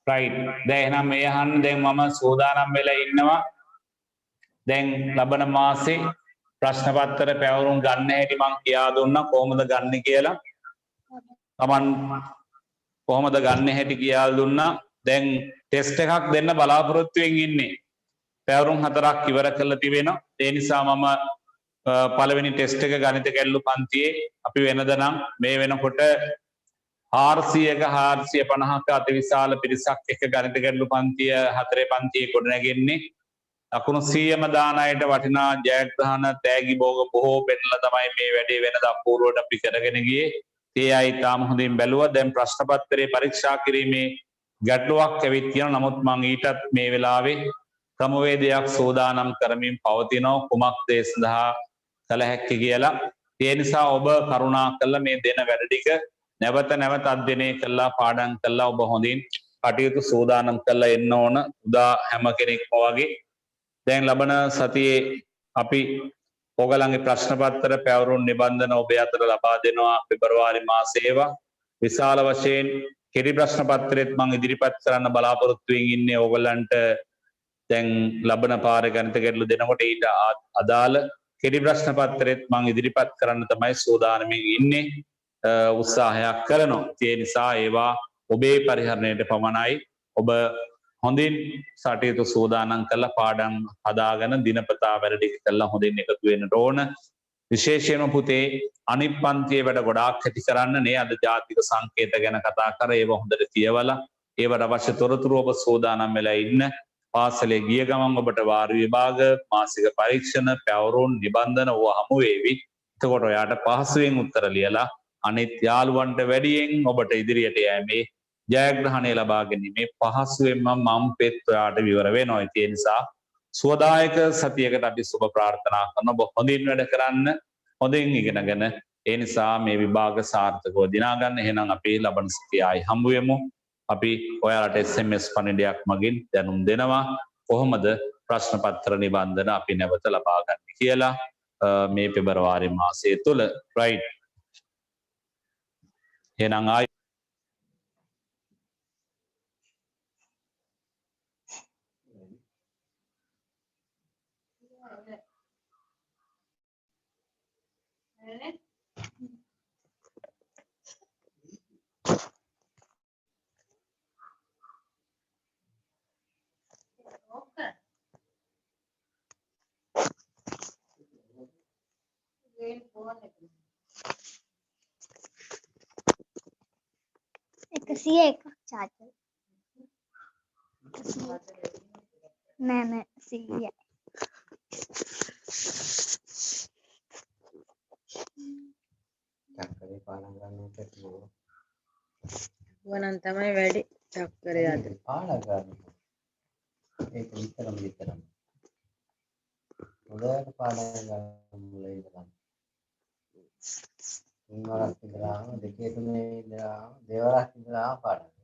Speaker 1: රයිට් දැන් එහෙනම් මේ අහන්න දැන් මම සූදානම් වෙලා ඉන්නවා දැන් ලබන මාසේ ප්‍රශ්න පත්‍ර පැවරුම් ගන්න හැටි මම කියා දුන්නා කොහොමද ගන්න කියලා තමන් කොහොමද ගන්න හැටි කියලා දුන්නා දැන් ටෙස්ට් එකක් දෙන්න බලාපොරොත්තු වෙමින් ඉන්නේ පැවරුම් 4ක් ඉවර කරලා තිබෙනවා ඒ නිසා මම පළවෙනි ටෙස්ට් එක ගණිත ගැටළු පන්තියේ අපි වෙනද නම් මේ වෙනකොට 400ක 450ක අතිවිශාල පිරිසක් එක්ක ගණිත ගැටළු පන්තිය 4 පන්තියේ ගොඩනැගෙන්නේ ලකුණු 100ම දාන අයට වටිනා ජයග්‍රහණ තෑගි භෝග බොහෝ පෙන්නලා තමයි මේ වැඩේ වෙනද අපූර්වට අපි කරගෙන ගියේ. ඒ අය තාම හොඳින් බැලුවා. දැන් ප්‍රශ්න පත්‍රයේ පරීක්ෂා කිරීමේ ගැටලුවක් ඇවිත් තියෙනවා. නමුත් මම ඊටත් මේ වෙලාවේ ක්‍රමවේදයක් සෝදානම් කරමින් පවතිනවා කුමක්ද ඒ සඳහා කළ හැක්කේ කියලා. ඒ නිසා ඔබ කරුණා කරලා මේ දෙන වැඩ ටික නැවත අධ්‍යයනය කළා පාඩම් කළා ඔබ හොඳින් කටයුතු සෝදානම් කරලා එන්න ඕන. උදා හැම කෙනෙක්ම වගේ දැන් ලබන සතියේ අපි ඔයගලන්ගේ ප්‍රශ්න පත්‍ර පැවරුම් නිබන්ධන ඔබ අතර ලබා දෙනවා පෙබරවාරි මාසයේවා විශාල වශයෙන් කෙටි ප්‍රශ්න පත්‍රෙත් මම ඉදිරිපත් කරන්න බලාපොරොත්තු වෙමින් ඉන්නේ ඔයගලන්ට දැන් ලබන පාරේ ගණිත ගැටළු දෙනකොට ඊට අදාළ කෙටි ප්‍රශ්න පත්‍රෙත් මම ඉදිරිපත් කරන්න තමයි සූදානම්ින් ඉන්නේ උත්සාහයක් කරනවා ඒ නිසා ඒවා ඔබේ පරිහරණයට පමණයි ඔබ හොඳින් සටයුතු සූදානම් කරලා පාඩම් හදාගෙන දිනපතා වැඩ ටික කරලා හොඳින් එකතු වෙන්න ඕන විශේෂයෙන්ම පුතේ අනිත් පන්තියේ වැඩ ගොඩාක් ඇති කරන්න නේ අද ජාතික සංකේත ගැන කතා කර ඒව හොඳට කියවලා ඒවට අවශ්‍ය තොරතුරු ඔබ සූදානම් වෙලා ඉන්න පාසලේ ගිය ගමන් ඔබට වාර විභාග මාසික පරීක්ෂණ පැවරුම් නිබන්ධන ඕවා හමු වේවි එතකොට ඔයාට පහසුවෙන් උත්තර ලියලා අනිත් යාළුවන්ට වැඩියෙන් ඔබට ඉදිරියට යෑමේ ජයග්‍රහණය ලබා ගැනීමේ පහසුවෙන්ම මම පෙත් ඔයාට විවර වෙනවා ඒ නිසා සුවදායක සතියකට අපි සුබ ප්‍රාර්ථනා කරන ඔබ හොඳින් වැඩ කරන්න හොඳින් ඉගෙනගෙන ඒ නිසා මේ විභාග සාර්ථකව දිනා ගන්න එහෙනම් අපි ලබන සතියේ ආයි හම්බ වෙමු අපි ඔයාලට SMS පණිඩයක් මගින් දැනුම් දෙනවා කොහොමද ප්‍රශ්න පත්‍ර නිබන්ධන අපි නැවත ලබා ගන්න කියලා මේ පෙබරවාරි මාසය තුල right එහෙනම් ආයි
Speaker 2: එකසිය එක චාචල් නෑ සීය
Speaker 6: චක්කරේ පාඩම් ගන්නකොට
Speaker 4: වනන් තමයි වැඩි චක්කරේ අද.
Speaker 6: පාඩම් ගන්න. ඒක විතරම. හොඳට පාඩම් ගන්න මුලින් ඉඳලා. තුන්වරක් ඉඳලා දෙකේ තුනේ ඉඳලා දෙවරක් ඉඳලා පාඩම්.